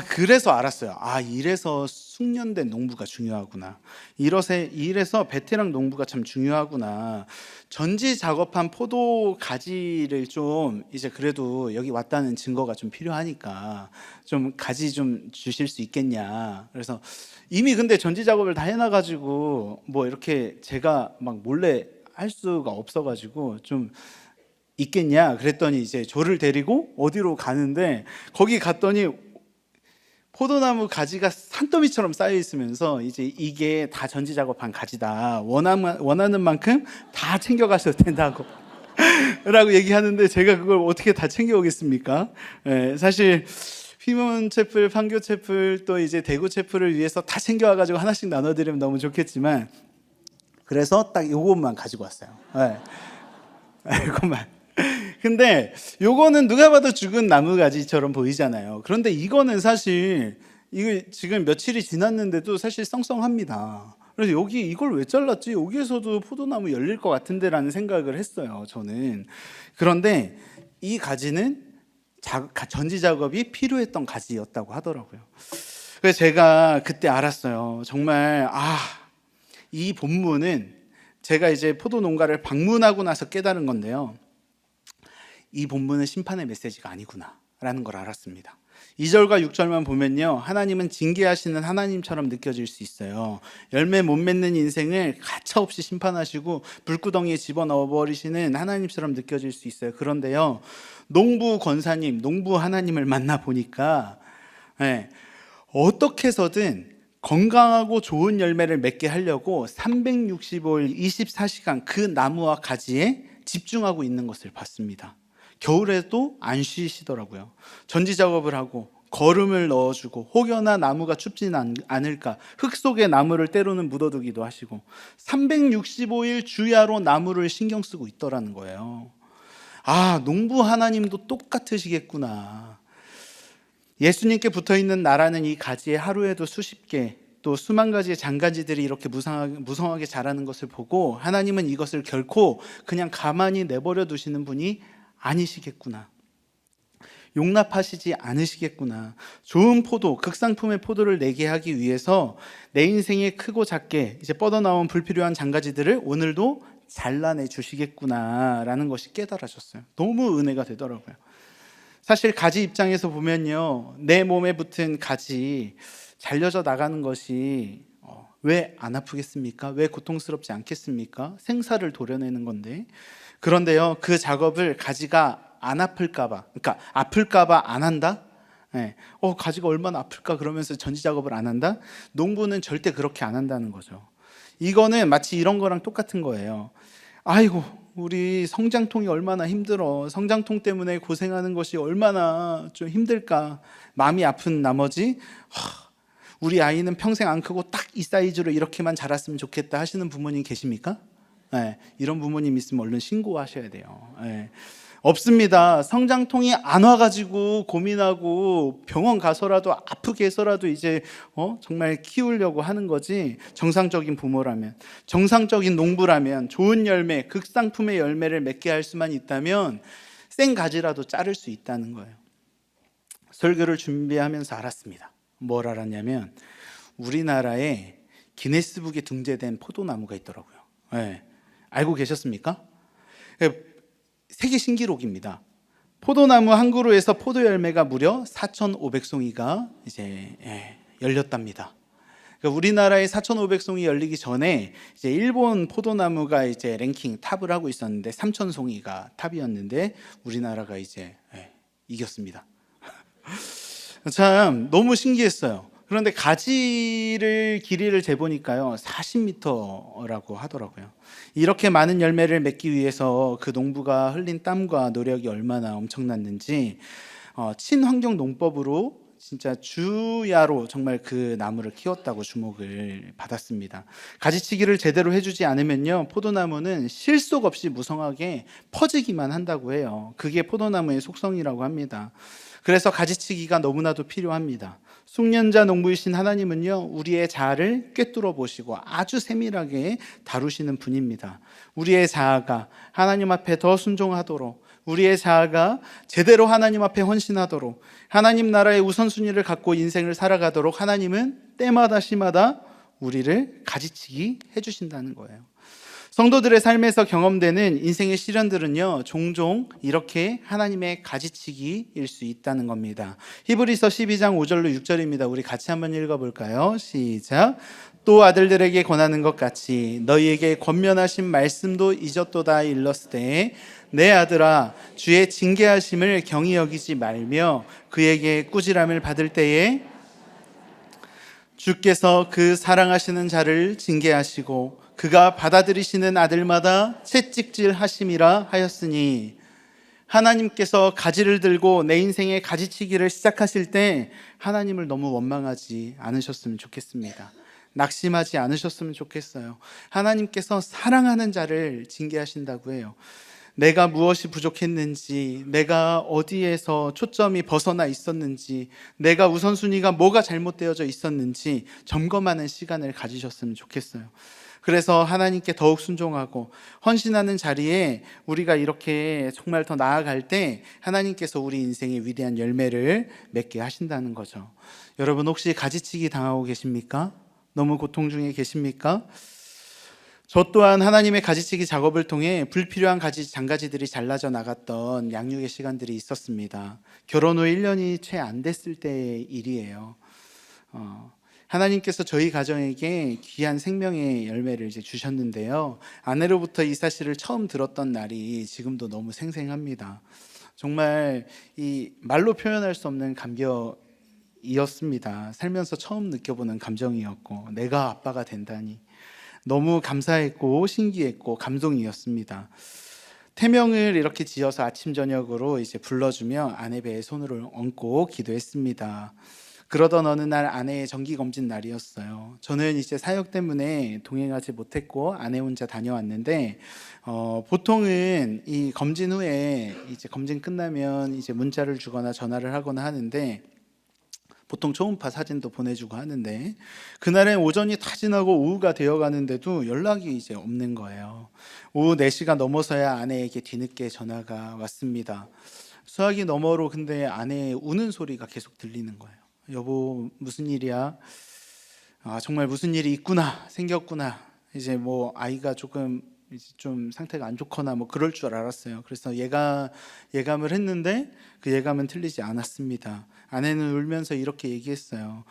그래서 알았어요. 이래서 숙련된 농부가 중요하구나. 이래서 베테랑 농부가 참 중요하구나. 전지 작업한 포도 가지를 좀 이제 그래도 여기 왔다는 증거가 좀 필요하니까 좀 가지 좀 주실 수 있겠냐. 그래서 이미 근데 전지 작업을 다 해놔가지고 뭐 이렇게 제가 막 몰래 할 수가 없어가지고 좀 있겠냐. 그랬더니 이제 저를 데리고 어디로 가는데 거기 갔더니 포도나무 가지가 산더미처럼 쌓여 있으면서 이제 이게 다 전지 작업한 가지다. 원하는 만큼 다 챙겨가셔도 된다고 라고 얘기하는데 제가 그걸 어떻게 다 챙겨오겠습니까? 사실 휘문 채플, 판교 채플, 또 이제 대구 채플을 위해서 다 챙겨와가지고 하나씩 나눠드리면 너무 좋겠지만 그래서 딱 요것만 가지고 왔어요. 이것만. 근데 요거는 누가 봐도 죽은 나무가지처럼 보이잖아요. 그런데 이거는 사실 이게 지금 며칠이 지났는데도 사실 썽썽합니다. 그래서 여기 이걸 왜 잘랐지? 여기에서도 포도나무 열릴 것 같은데라는 생각을 했어요, 저는. 그런데 이 가지는 전지 작업이 필요했던 가지였다고 하더라고요. 그래서 제가 그때 알았어요. 정말 이 본문은 제가 이제 포도 농가를 방문하고 나서 깨달은 건데요. 이 본문은 심판의 메시지가 아니구나 라는 걸 알았습니다. 2절과 6절만 보면요, 하나님은 징계하시는 하나님처럼 느껴질 수 있어요. 열매 못 맺는 인생을 가차없이 심판하시고 불구덩이에 집어넣어 버리시는 하나님처럼 느껴질 수 있어요. 그런데요, 농부 권사님, 농부 하나님을 만나 보니까 어떻게 해서든 건강하고 좋은 열매를 맺게 하려고 365일 24시간 그 나무와 가지에 집중하고 있는 것을 봤습니다. 겨울에도 안 쉬시더라고요. 전지 작업을 하고 거름을 넣어주고 혹여나 나무가 춥지는 않을까 흙 속에 나무를 때로는 묻어두기도 하시고 365일 주야로 나무를 신경 쓰고 있더라는 거예요. 아, 농부 하나님도 똑같으시겠구나. 예수님께 붙어있는 나라는 이 가지에 하루에도 수십 개 또 수만 가지의 장가지들이 이렇게 무성하게 자라는 것을 보고 하나님은 이것을 결코 그냥 가만히 내버려 두시는 분이 아니시겠구나, 용납하시지 않으시겠구나. 좋은 포도, 극상품의 포도를 내게 하기 위해서 내 인생에 크고 작게 이제 뻗어나온 불필요한 장가지들을 오늘도 잘라내 주시겠구나라는 것이 깨달아졌어요. 너무 은혜가 되더라고요. 사실 가지 입장에서 보면요, 내 몸에 붙은 가지 잘려져 나가는 것이 왜 안 아프겠습니까? 왜 고통스럽지 않겠습니까? 생사를 도려내는 건데. 그런데요, 그 작업을 가지가 안 아플까봐, 그러니까 아플까봐 안 한다? 네. 가지가 얼마나 아플까 그러면서 전지 작업을 안 한다? 농부는 절대 그렇게 안 한다는 거죠. 이거는 마치 이런 거랑 똑같은 거예요. 아이고, 우리 성장통이 얼마나 힘들어. 성장통 때문에 고생하는 것이 얼마나 좀 힘들까. 마음이 아픈 나머지 우리 아이는 평생 안 크고 딱 이 사이즈로 이렇게만 자랐으면 좋겠다 하시는 부모님 계십니까? 네, 이런 부모님 있으면 얼른 신고하셔야 돼요. 네. 없습니다. 성장통이 안 와가지고 고민하고 병원 가서라도 아프게 해서라도 이제 정말 키우려고 하는 거지. 정상적인 부모라면, 정상적인 농부라면, 좋은 열매, 극상품의 열매를 맺게 할 수만 있다면 생 가지라도 자를 수 있다는 거예요. 설교를 준비하면서 알았습니다. 뭘 알았냐면 우리나라에 기네스북에 등재된 포도나무가 있더라고요. 네. 알고 계셨습니까? 세계 신기록입니다. 포도나무 한 그루에서 포도 열매가 무려 4,500송이가 이제 열렸답니다. 그러니까 우리나라에 4,500송이 열리기 전에 이제 일본 포도나무가 이제 랭킹 탑을 하고 있었는데 3,000송이가 탑이었는데 우리나라가 이제 이겼습니다. 참 너무 신기했어요. 그런데 가지를 길이를 재보니까요 40m라고 하더라고요. 이렇게 많은 열매를 맺기 위해서 그 농부가 흘린 땀과 노력이 얼마나 엄청났는지 친환경 농법으로 진짜 주야로 정말 그 나무를 키웠다고 주목을 받았습니다. 가지치기를 제대로 해주지 않으면요 포도나무는 실속 없이 무성하게 퍼지기만 한다고 해요. 그게 포도나무의 속성이라고 합니다. 그래서 가지치기가 너무나도 필요합니다. 숙련자 농부이신 하나님은요 우리의 자아를 꿰뚫어 보시고 아주 세밀하게 다루시는 분입니다. 우리의 자아가 하나님 앞에 더 순종하도록, 우리의 자아가 제대로 하나님 앞에 헌신하도록, 하나님 나라의 우선순위를 갖고 인생을 살아가도록 하나님은 때마다 시마다 우리를 가지치기 해주신다는 거예요. 성도들의 삶에서 경험되는 인생의 시련들은요 종종 이렇게 하나님의 가지치기일 수 있다는 겁니다. 히브리서 12장 5절로 6절입니다. 우리 같이 한번 읽어볼까요? 시작. 또 아들들에게 권하는 것 같이 너희에게 권면하신 말씀도 잊었도다 일렀으되 내 아들아 주의 징계하심을 경히 여기지 말며 그에게 꾸지람을 받을 때에 주께서 그 사랑하시는 자를 징계하시고 그가 받아들이시는 아들마다 채찍질 하심이라 하였으니, 하나님께서 가지를 들고 내 인생에 가지치기를 시작하실 때 하나님을 너무 원망하지 않으셨으면 좋겠습니다. 낙심하지 않으셨으면 좋겠어요. 하나님께서 사랑하는 자를 징계하신다고 해요. 내가 무엇이 부족했는지, 내가 어디에서 초점이 벗어나 있었는지, 내가 우선순위가 뭐가 잘못되어져 있었는지 점검하는 시간을 가지셨으면 좋겠어요. 그래서 하나님께 더욱 순종하고 헌신하는 자리에 우리가 이렇게 정말 더 나아갈 때 하나님께서 우리 인생의 위대한 열매를 맺게 하신다는 거죠. 여러분 혹시 가지치기 당하고 계십니까? 너무 고통 중에 계십니까? 저 또한 하나님의 가지치기 작업을 통해 불필요한 장가지들이 잘라져 나갔던 양육의 시간들이 있었습니다. 결혼 후 1년이 채 안 됐을 때의 일이에요. 하나님께서 저희 가정에게 귀한 생명의 열매를 이제 주셨는데요. 아내로부터 이 사실을 처음 들었던 날이 지금도 너무 생생합니다. 정말 이 말로 표현할 수 없는 감격이었어요. 감정이었습니다. 살면서 처음 느껴보는 감정이었고, 내가 아빠가 된다니 너무 감사했고 신기했고 감동이었습니다. 태명을 이렇게 지어서 아침 저녁으로 이제 불러주며 아내 배에 손을 얹고 기도했습니다. 그러던 어느 날 아내의 정기 검진 날이었어요. 저는 이제 사역 때문에 동행하지 못했고 아내 혼자 다녀왔는데, 보통은 이 검진 후에 이제 검진 끝나면 이제 문자를 주거나 전화를 하거나 하는데, 보통 초음파 사진도 보내주고 하는데, 그날은 오전이 다 지나고 오후가 되어 가는데도 연락이 이제 없는 거예요. 오후 4시가 넘어서야 아내에게 뒤늦게 전화가 왔습니다. 수화기 너머로 근데 아내의 우는 소리가 계속 들리는 거예요. 여보, 무슨 일이야? 아, 정말 무슨 일이 있구나, 생겼구나. 이제 뭐 아이가 조금 이제 좀 상태가 안 좋거나 뭐 그럴 줄 알았어요. 그래서 예감을 했는데 그 예감은 틀리지 않았습니다. 아내는 울면서 이렇게 얘기했어요.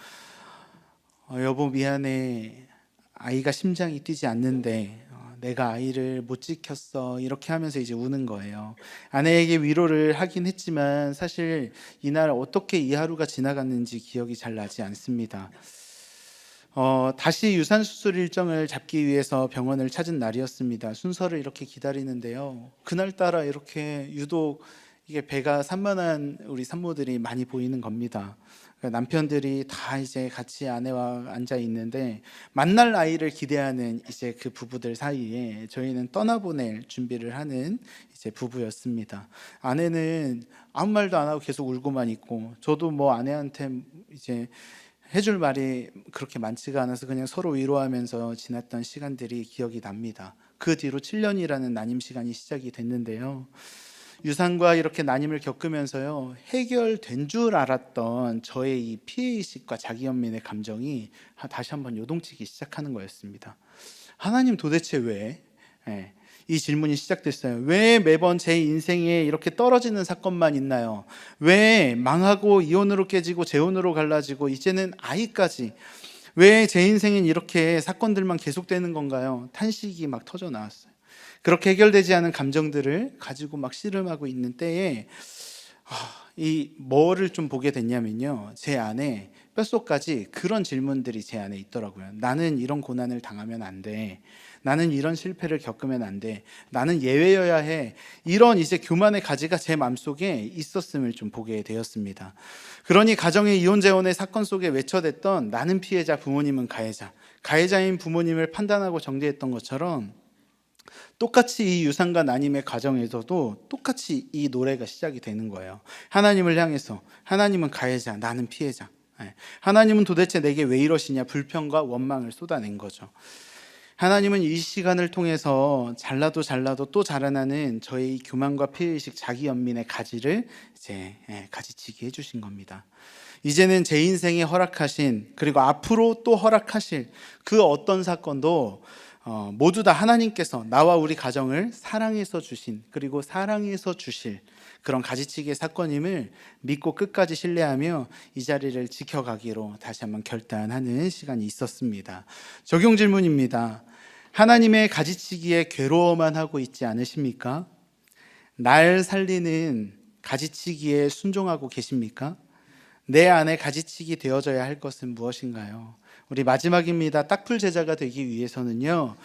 여보, 미안해. 아이가 심장이 뛰지 않는데 내가 아이를 못 지켰어. 이렇게 하면서 이제 우는 거예요. 아내에게 위로를 하긴 했지만 사실 이날 어떻게 이 하루가 지나갔는지 기억이 잘 나지 않습니다. 다시 유산 수술 일정을 잡기 위해서 병원을 찾은 날이었습니다. 순서를 이렇게 기다리는데요. 그날따라 이렇게 유독 이게 배가 산만한 우리 산모들이 많이 보이는 겁니다. 그러니까 남편들이 다 이제 같이 아내와 앉아 있는데, 만날 아이를 기대하는 이제 그 부부들 사이에 저희는 떠나보낼 준비를 하는 이제 부부였습니다. 아내는 아무 말도 안 하고 계속 울고만 있고, 저도 뭐 아내한테 이제 해줄 말이 그렇게 많지가 않아서 그냥 서로 위로하면서 지났던 시간들이 기억이 납니다. 그 뒤로 7년이라는 난임 시간이 시작이 됐는데요. 유산과 이렇게 난임을 겪으면서요, 해결된 줄 알았던 저의 이 피해의식과 자기연민의 감정이 다시 한번 요동치기 시작하는 거였습니다. 하나님, 도대체 왜? 이 질문이 시작됐어요. 왜 매번 제 인생에 이렇게 떨어지는 사건만 있나요? 왜 망하고 이혼으로 깨지고 재혼으로 갈라지고 이제는 아이까지, 왜 제 인생엔 이렇게 사건들만 계속되는 건가요? 탄식이 막 터져 나왔어요. 그렇게 해결되지 않은 감정들을 가지고 막 씨름하고 있는 때에 이 뭐를 좀 보게 됐냐면요, 제 안에 뼛속까지 그런 질문들이 제 안에 있더라고요. 나는 이런 고난을 당하면 안 돼. 나는 이런 실패를 겪으면 안 돼. 나는 예외여야 해. 이런 이제 교만의 가지가 제 마음속에 있었음을 좀 보게 되었습니다. 그러니 가정의 이혼 재혼의 사건 속에 외쳐댔던 나는 피해자, 부모님은 가해자, 가해자인 부모님을 판단하고 정죄했던 것처럼, 똑같이 이 유산과 난임의 과정에서도 똑같이 이 노래가 시작이 되는 거예요. 하나님을 향해서, 하나님은 가해자, 나는 피해자. 하나님은 도대체 내게 왜 이러시냐, 불평과 원망을 쏟아낸 거죠. 하나님은 이 시간을 통해서 잘나도 또 자라나는 저의 교만과 피해의식, 자기연민의 가지를 이제 가지치기 해주신 겁니다. 이제는 제 인생에 허락하신, 그리고 앞으로 또 허락하실 그 어떤 사건도 모두 다 하나님께서 나와 우리 가정을 사랑해서 주신, 그리고 사랑해서 주실 그런 가지치기의 사건임을 믿고 끝까지 신뢰하며 이 자리를 지켜가기로 다시 한번 결단하는 시간이 있었습니다. 적용 질문입니다. 하나님의 가지치기에 괴로워만 하고 있지 않으십니까? 날 살리는 가지치기에 순종하고 계십니까? 내 안에 가지치기 되어져야 할 것은 무엇인가요? 우리 마지막입니다. 딱풀 제자가 되기 위해서는요,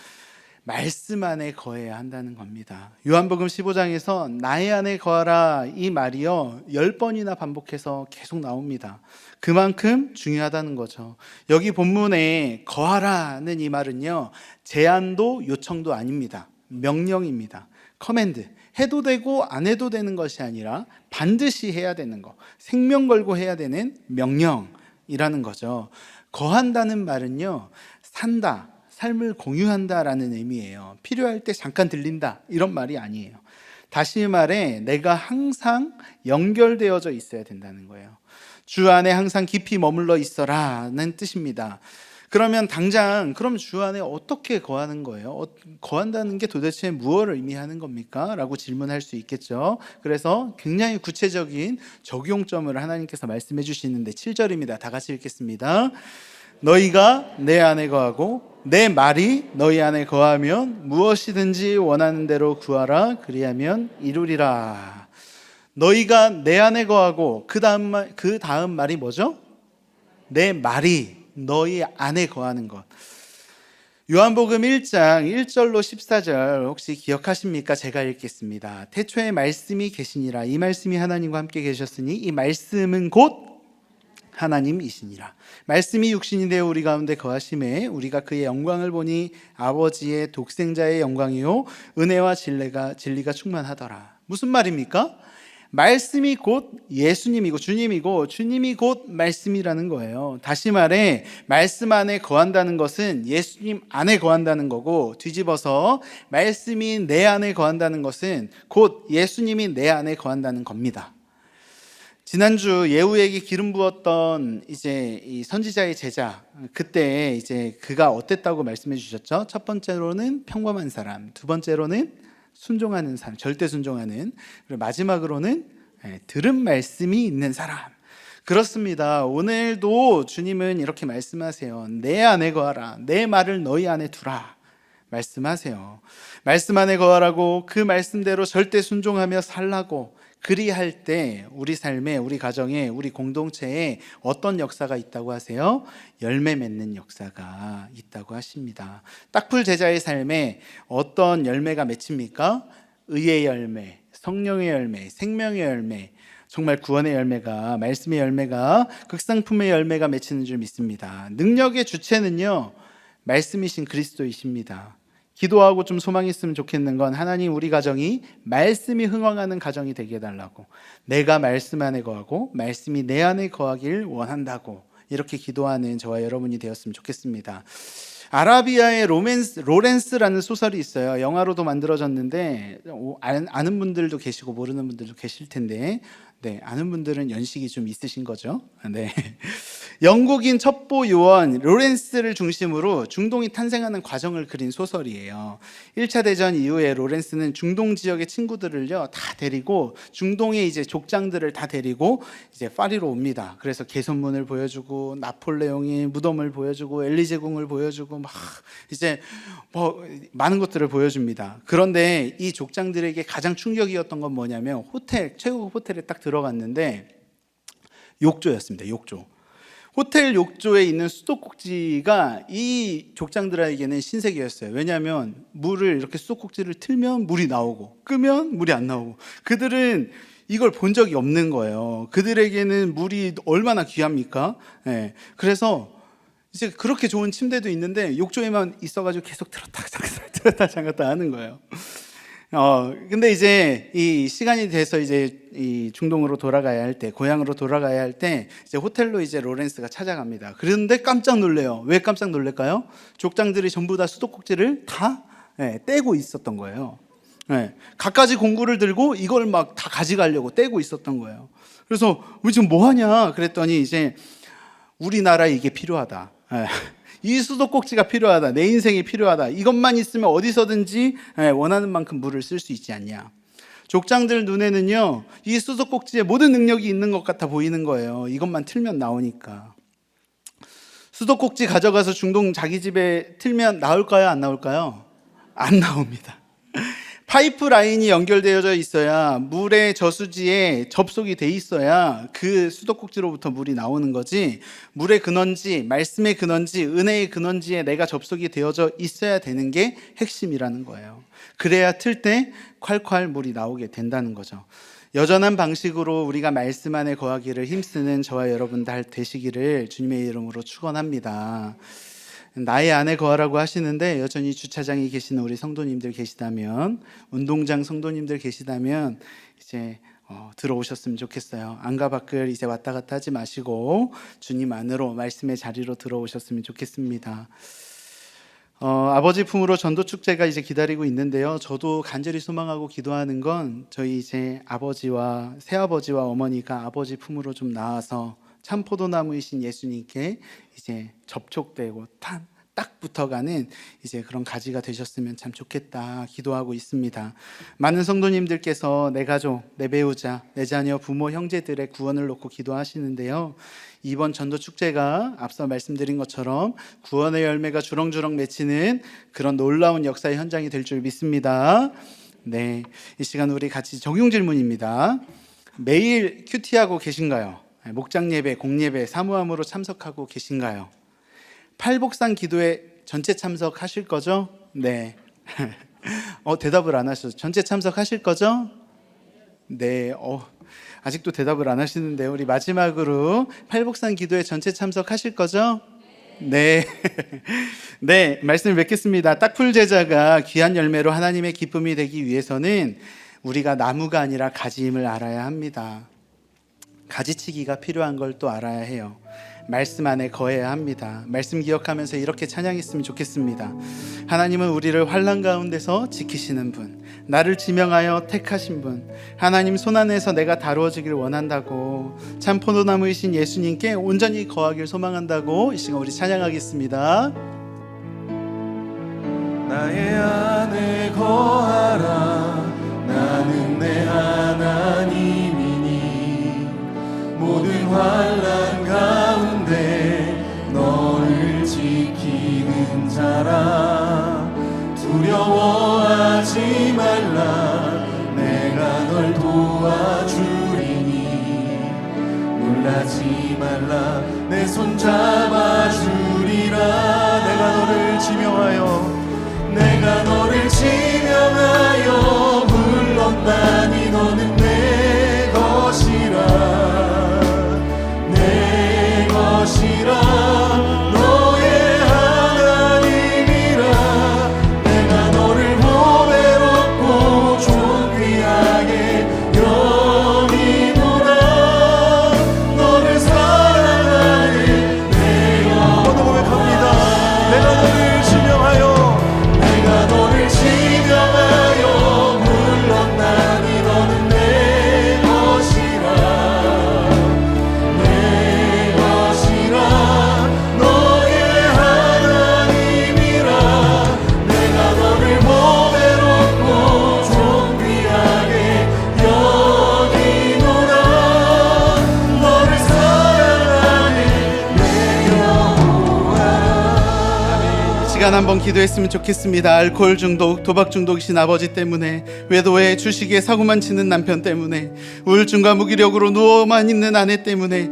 말씀 안에 거해야 한다는 겁니다. 요한복음 15장에서 나의 안에 거하라, 이 말이요 10번이나 반복해서 계속 나옵니다. 그만큼 중요하다는 거죠. 여기 본문에 거하라는 이 말은요, 제안도 요청도 아닙니다. 명령입니다. 커맨드. 해도 되고 안 해도 되는 것이 아니라 반드시 해야 되는 거, 생명 걸고 해야 되는 명령이라는 거죠. 거한다는 말은요, 산다, 삶을 공유한다라는 의미예요. 필요할 때 잠깐 들린다, 이런 말이 아니에요. 다시 말해, 내가 항상 연결되어져 있어야 된다는 거예요. 주 안에 항상 깊이 머물러 있어라는 뜻입니다. 그러면 당장 그럼 주 안에 어떻게 거하는 거예요? 거한다는 게 도대체 무엇을 의미하는 겁니까? 라고 질문할 수 있겠죠. 그래서 굉장히 구체적인 적용점을 하나님께서 말씀해 주시는데 7절입니다. 다 같이 읽겠습니다. 너희가 내 안에 거하고 내 말이 너희 안에 거하면 무엇이든지 원하는 대로 구하라, 그리하면 이루리라. 너희가 내 안에 거하고 그 다음 말이 뭐죠? 내 말이 너희 안에 거하는 것. 요한복음 1장 1절로 14절 혹시 기억하십니까? 제가 읽겠습니다. 태초에 말씀이 계시니라. 이 말씀이 하나님과 함께 계셨으니 이 말씀은 곧 하나님이시니라. 말씀이 육신이 되어 우리 가운데 거하심에 우리가 그의 영광을 보니 아버지의 독생자의 영광이요 은혜와 진리가 충만하더라. 무슨 말입니까? 말씀이 곧 예수님이고 주님이고 주님이 곧 말씀이라는 거예요. 다시 말해 말씀 안에 거한다는 것은 예수님 안에 거한다는 거고, 뒤집어서 말씀이 내 안에 거한다는 것은 곧 예수님이 내 안에 거한다는 겁니다. 지난주 예후에게 기름 부었던 이제 이 선지자의 제자, 그때 이제 그가 어땠다고 말씀해 주셨죠? 첫 번째로는 평범한 사람, 두 번째로는 순종하는 사람, 절대 순종하는, 그리고 마지막으로는 들은 말씀이 있는 사람. 그렇습니다. 오늘도 주님은 이렇게 말씀하세요. 내 안에 거하라. 내 말을 너희 안에 두라. 말씀하세요. 말씀 안에 거하라고, 그 말씀대로 절대 순종하며 살라고. 그리할 때 우리 삶에, 우리 가정에, 우리 공동체에 어떤 역사가 있다고 하세요? 열매 맺는 역사가 있다고 하십니다. 딱풀 제자의 삶에 어떤 열매가 맺힙니까? 의의 열매, 성령의 열매, 생명의 열매, 정말 구원의 열매가, 말씀의 열매가, 극상품의 열매가 맺히는 줄 믿습니다. 능력의 주체는요, 말씀이신 그리스도이십니다. 기도하고 좀 소망이 있으면 좋겠는 건, 하나님 우리 가정이 말씀이 흥왕하는 가정이 되게 해달라고, 내가 말씀 안에 거하고 말씀이 내 안에 거하길 원한다고, 이렇게 기도하는 저와 여러분이 되었으면 좋겠습니다. 아라비아의 로렌스라는 소설이 있어요. 영화로도 만들어졌는데 아는 분들도 계시고 모르는 분들도 계실 텐데, 네, 아는 분들은 연식이 좀 있으신 거죠. 네. 영국인 첩보 요원 로렌스를 중심으로 중동이 탄생하는 과정을 그린 소설이에요. 1차 대전 이후에 로렌스는 중동 지역의 친구들을요 다 데리고, 중동의 이제 족장들을 다 데리고 이제 파리로 옵니다. 그래서 개선문을 보여주고, 나폴레옹의 무덤을 보여주고, 엘리제궁을 보여주고, 막 이제 뭐 많은 것들을 보여줍니다. 그런데 이 족장들에게 가장 충격이었던 건 뭐냐면, 최고급 호텔에 딱 들어갔는데 욕조였습니다. 욕조. 호텔 욕조에 있는 수도꼭지가 이 족장들에게는 신세계였어요. 왜냐하면 물을 이렇게 수도꼭지를 틀면 물이 나오고, 끄면 물이 안 나오고, 그들은 이걸 본 적이 없는 거예요. 그들에게는 물이 얼마나 귀합니까? 네. 그래서 이제 그렇게 좋은 침대도 있는데 욕조에만 있어가지고 계속 들었다 잠갔다 하는 거예요. 근데 이제 이 시간이 돼서 이제 이 중동으로 돌아가야 할 때, 고향으로 돌아가야 할 때, 이제 호텔로 이제 로렌스가 찾아갑니다. 그런데 깜짝 놀래요. 왜 깜짝 놀랄까요? 족장들이 전부 다 수도꼭지를 다 떼고 있었던 거예요. 갖가지 공구를 들고 이걸 막 다 가져가려고 떼고 있었던 거예요. 그래서 우리 지금 뭐 하냐 그랬더니, 이제 우리나라에 이게 필요하다. 이 수도꼭지가 필요하다. 내 인생이 필요하다. 이것만 있으면 어디서든지 원하는 만큼 물을 쓸 수 있지 않냐. 족장들 눈에는요, 이 수도꼭지에 모든 능력이 있는 것 같아 보이는 거예요. 이것만 틀면 나오니까. 수도꼭지 가져가서 중동 자기 집에 틀면 나올까요? 안 나올까요? 안 나옵니다. 파이프 라인이 연결되어져 있어야, 물의 저수지에 접속이 돼 있어야 그 수도꼭지로부터 물이 나오는 거지, 물의 근원지, 말씀의 근원지, 은혜의 근원지에 내가 접속이 되어져 있어야 되는 게 핵심이라는 거예요. 그래야 틀 때 콸콸 물이 나오게 된다는 거죠. 여전한 방식으로 우리가 말씀 안에 거하기를 힘쓰는 저와 여러분 다 되시기를 주님의 이름으로 축원합니다. 나의 안에 거하라고 하시는데, 여전히 주차장에 계시는 우리 성도님들 계시다면, 운동장 성도님들 계시다면 이제 들어오셨으면 좋겠어요. 안과 밖을 이제 왔다 갔다 하지 마시고 주님 안으로, 말씀의 자리로 들어오셨으면 좋겠습니다. 아버지 품으로 전도 축제가 이제 기다리고 있는데요. 저도 간절히 소망하고 기도하는 건, 저희 이제 아버지와 새아버지와 어머니가 아버지 품으로 좀 나와서 참 포도나무이신 예수님께 이제 접촉되고 딱 붙어가는 이제 그런 가지가 되셨으면 참 좋겠다 기도하고 있습니다. 많은 성도님들께서 내 가족, 내 배우자, 내 자녀, 부모, 형제들의 구원을 놓고 기도하시는데요. 이번 전도 축제가 앞서 말씀드린 것처럼 구원의 열매가 주렁주렁 맺히는 그런 놀라운 역사의 현장이 될 줄 믿습니다. 네, 이 시간 우리 같이 적용 질문입니다. 매일 큐티하고 계신가요? 목장 예배, 공예배, 사모함으로 참석하고 계신가요? 팔복상 기도회 전체 참석하실 거죠? 네. 대답을 안 하셔서 전체 참석하실 거죠? 네. 아직도 대답을 안 하시는데요. 우리 마지막으로 팔복상 기도회 전체 참석하실 거죠? 네. 네, 말씀을 맺겠습니다. 딱풀 제자가 귀한 열매로 하나님의 기쁨이 되기 위해서는 우리가 나무가 아니라 가지임을 알아야 합니다. 가지치기가 필요한 걸 또 알아야 해요. 말씀 안에 거해야 합니다. 말씀 기억하면서 이렇게 찬양했으면 좋겠습니다. 하나님은 우리를 환난 가운데서 지키시는 분, 나를 지명하여 택하신 분, 하나님 손안에서 내가 다루어지길 원한다고, 참 포도나무이신 예수님께 온전히 거하길 소망한다고 이 시간 우리 찬양하겠습니다. 나의 안에 거하라. 나는 내 하나님이니 모든 환난 가운데 너를 지키는 자라. 두려워하지 말라. 내가 널 도와주리니 놀라지 말라. 내 손 잡아주리라. 내가 너를 지명하여 물렀나니 너는 내 것이라. 너의 하나님이라. 내가 너를 보배롭고 존귀하게 여기노라. 너를 사랑하는 내 영혼을 고백합니다. 내가 너를 지명하여 물렀나니 너는 내 것이라. 너의 하나님이라. 내가 너를 보배롭고 존귀하게 여기노라. 너를 사랑하는 내 여호와. 시간 한번 기도했으면 좋겠습니다. 알코올 중독, 도박 중독이신 아버지 때문에, 외도에 주식에 사고만 치는 남편 때문에, 우울증과 무기력으로 누워만 있는 아내 때문에,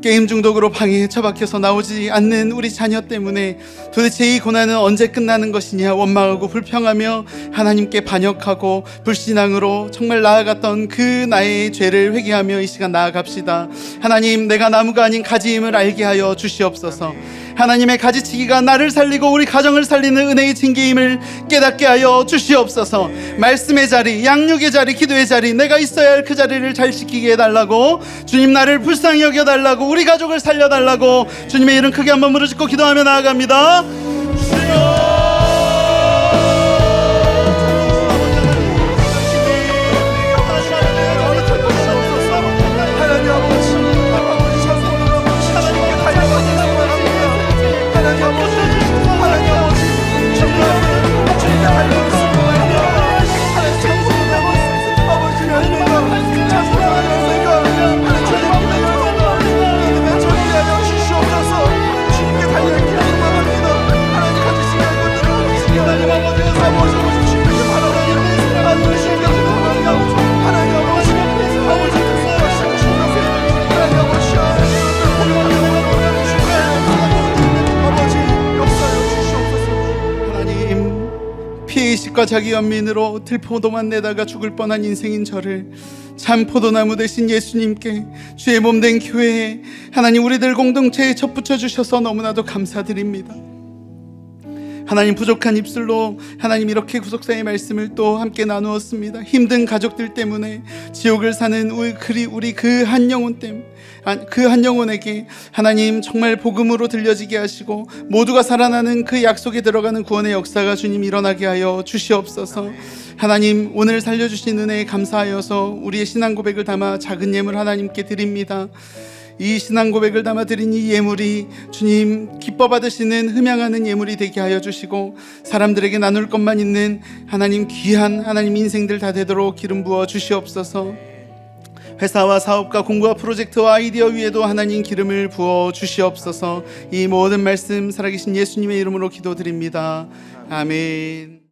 게임 중독으로 방에 처박혀서 나오지 않는 우리 자녀 때문에 도대체 이 고난은 언제 끝나는 것이냐 원망하고 불평하며 하나님께 반역하고 불신앙으로 정말 나아갔던 그 나의 죄를 회개하며 이 시간 나아갑시다. 하나님, 내가 나무가 아닌 가지임을 알게 하여 주시옵소서. 하나님의 가지치기가 나를 살리고 우리 가정을 살리는 은혜의 징계임을 깨닫게 하여 주시옵소서. 말씀의 자리, 양육의 자리, 기도의 자리, 내가 있어야 할 그 자리를 잘 지키게 해달라고, 주님 나를 불쌍히 여겨달라고, 우리 가족을 살려달라고 주님의 이름 크게 한번 부르짖고 기도하며 나아갑니다. 피해의식과 자기 연민으로 들포도만 내다가 죽을 뻔한 인생인 저를 참 포도나무 되신 예수님께, 주의 몸된 교회에 하나님 우리들 공동체에 접붙여 주셔서 너무나도 감사드립니다. 하나님, 부족한 입술로 하나님 이렇게 구속사의 말씀을 또 함께 나누었습니다. 힘든 가족들 때문에 지옥을 사는 우리 그 한 영혼 때문에, 그 한 영혼에게 하나님 정말 복음으로 들려지게 하시고 모두가 살아나는 그 약속에 들어가는 구원의 역사가 주님 일어나게 하여 주시옵소서. 하나님, 오늘 살려주신 은혜에 감사하여서 우리의 신앙 고백을 담아 작은 예물 하나님께 드립니다. 이 신앙 고백을 담아 드린 이 예물이 주님 기뻐 받으시는 흠양하는 예물이 되게 하여 주시고, 사람들에게 나눌 것만 있는 하나님 귀한 하나님 인생들 다 되도록 기름 부어 주시옵소서. 회사와 사업과 공부와 프로젝트와 아이디어 위에도 하나님 기름을 부어 주시옵소서. 이 모든 말씀 살아계신 예수님의 이름으로 기도드립니다. 아멘.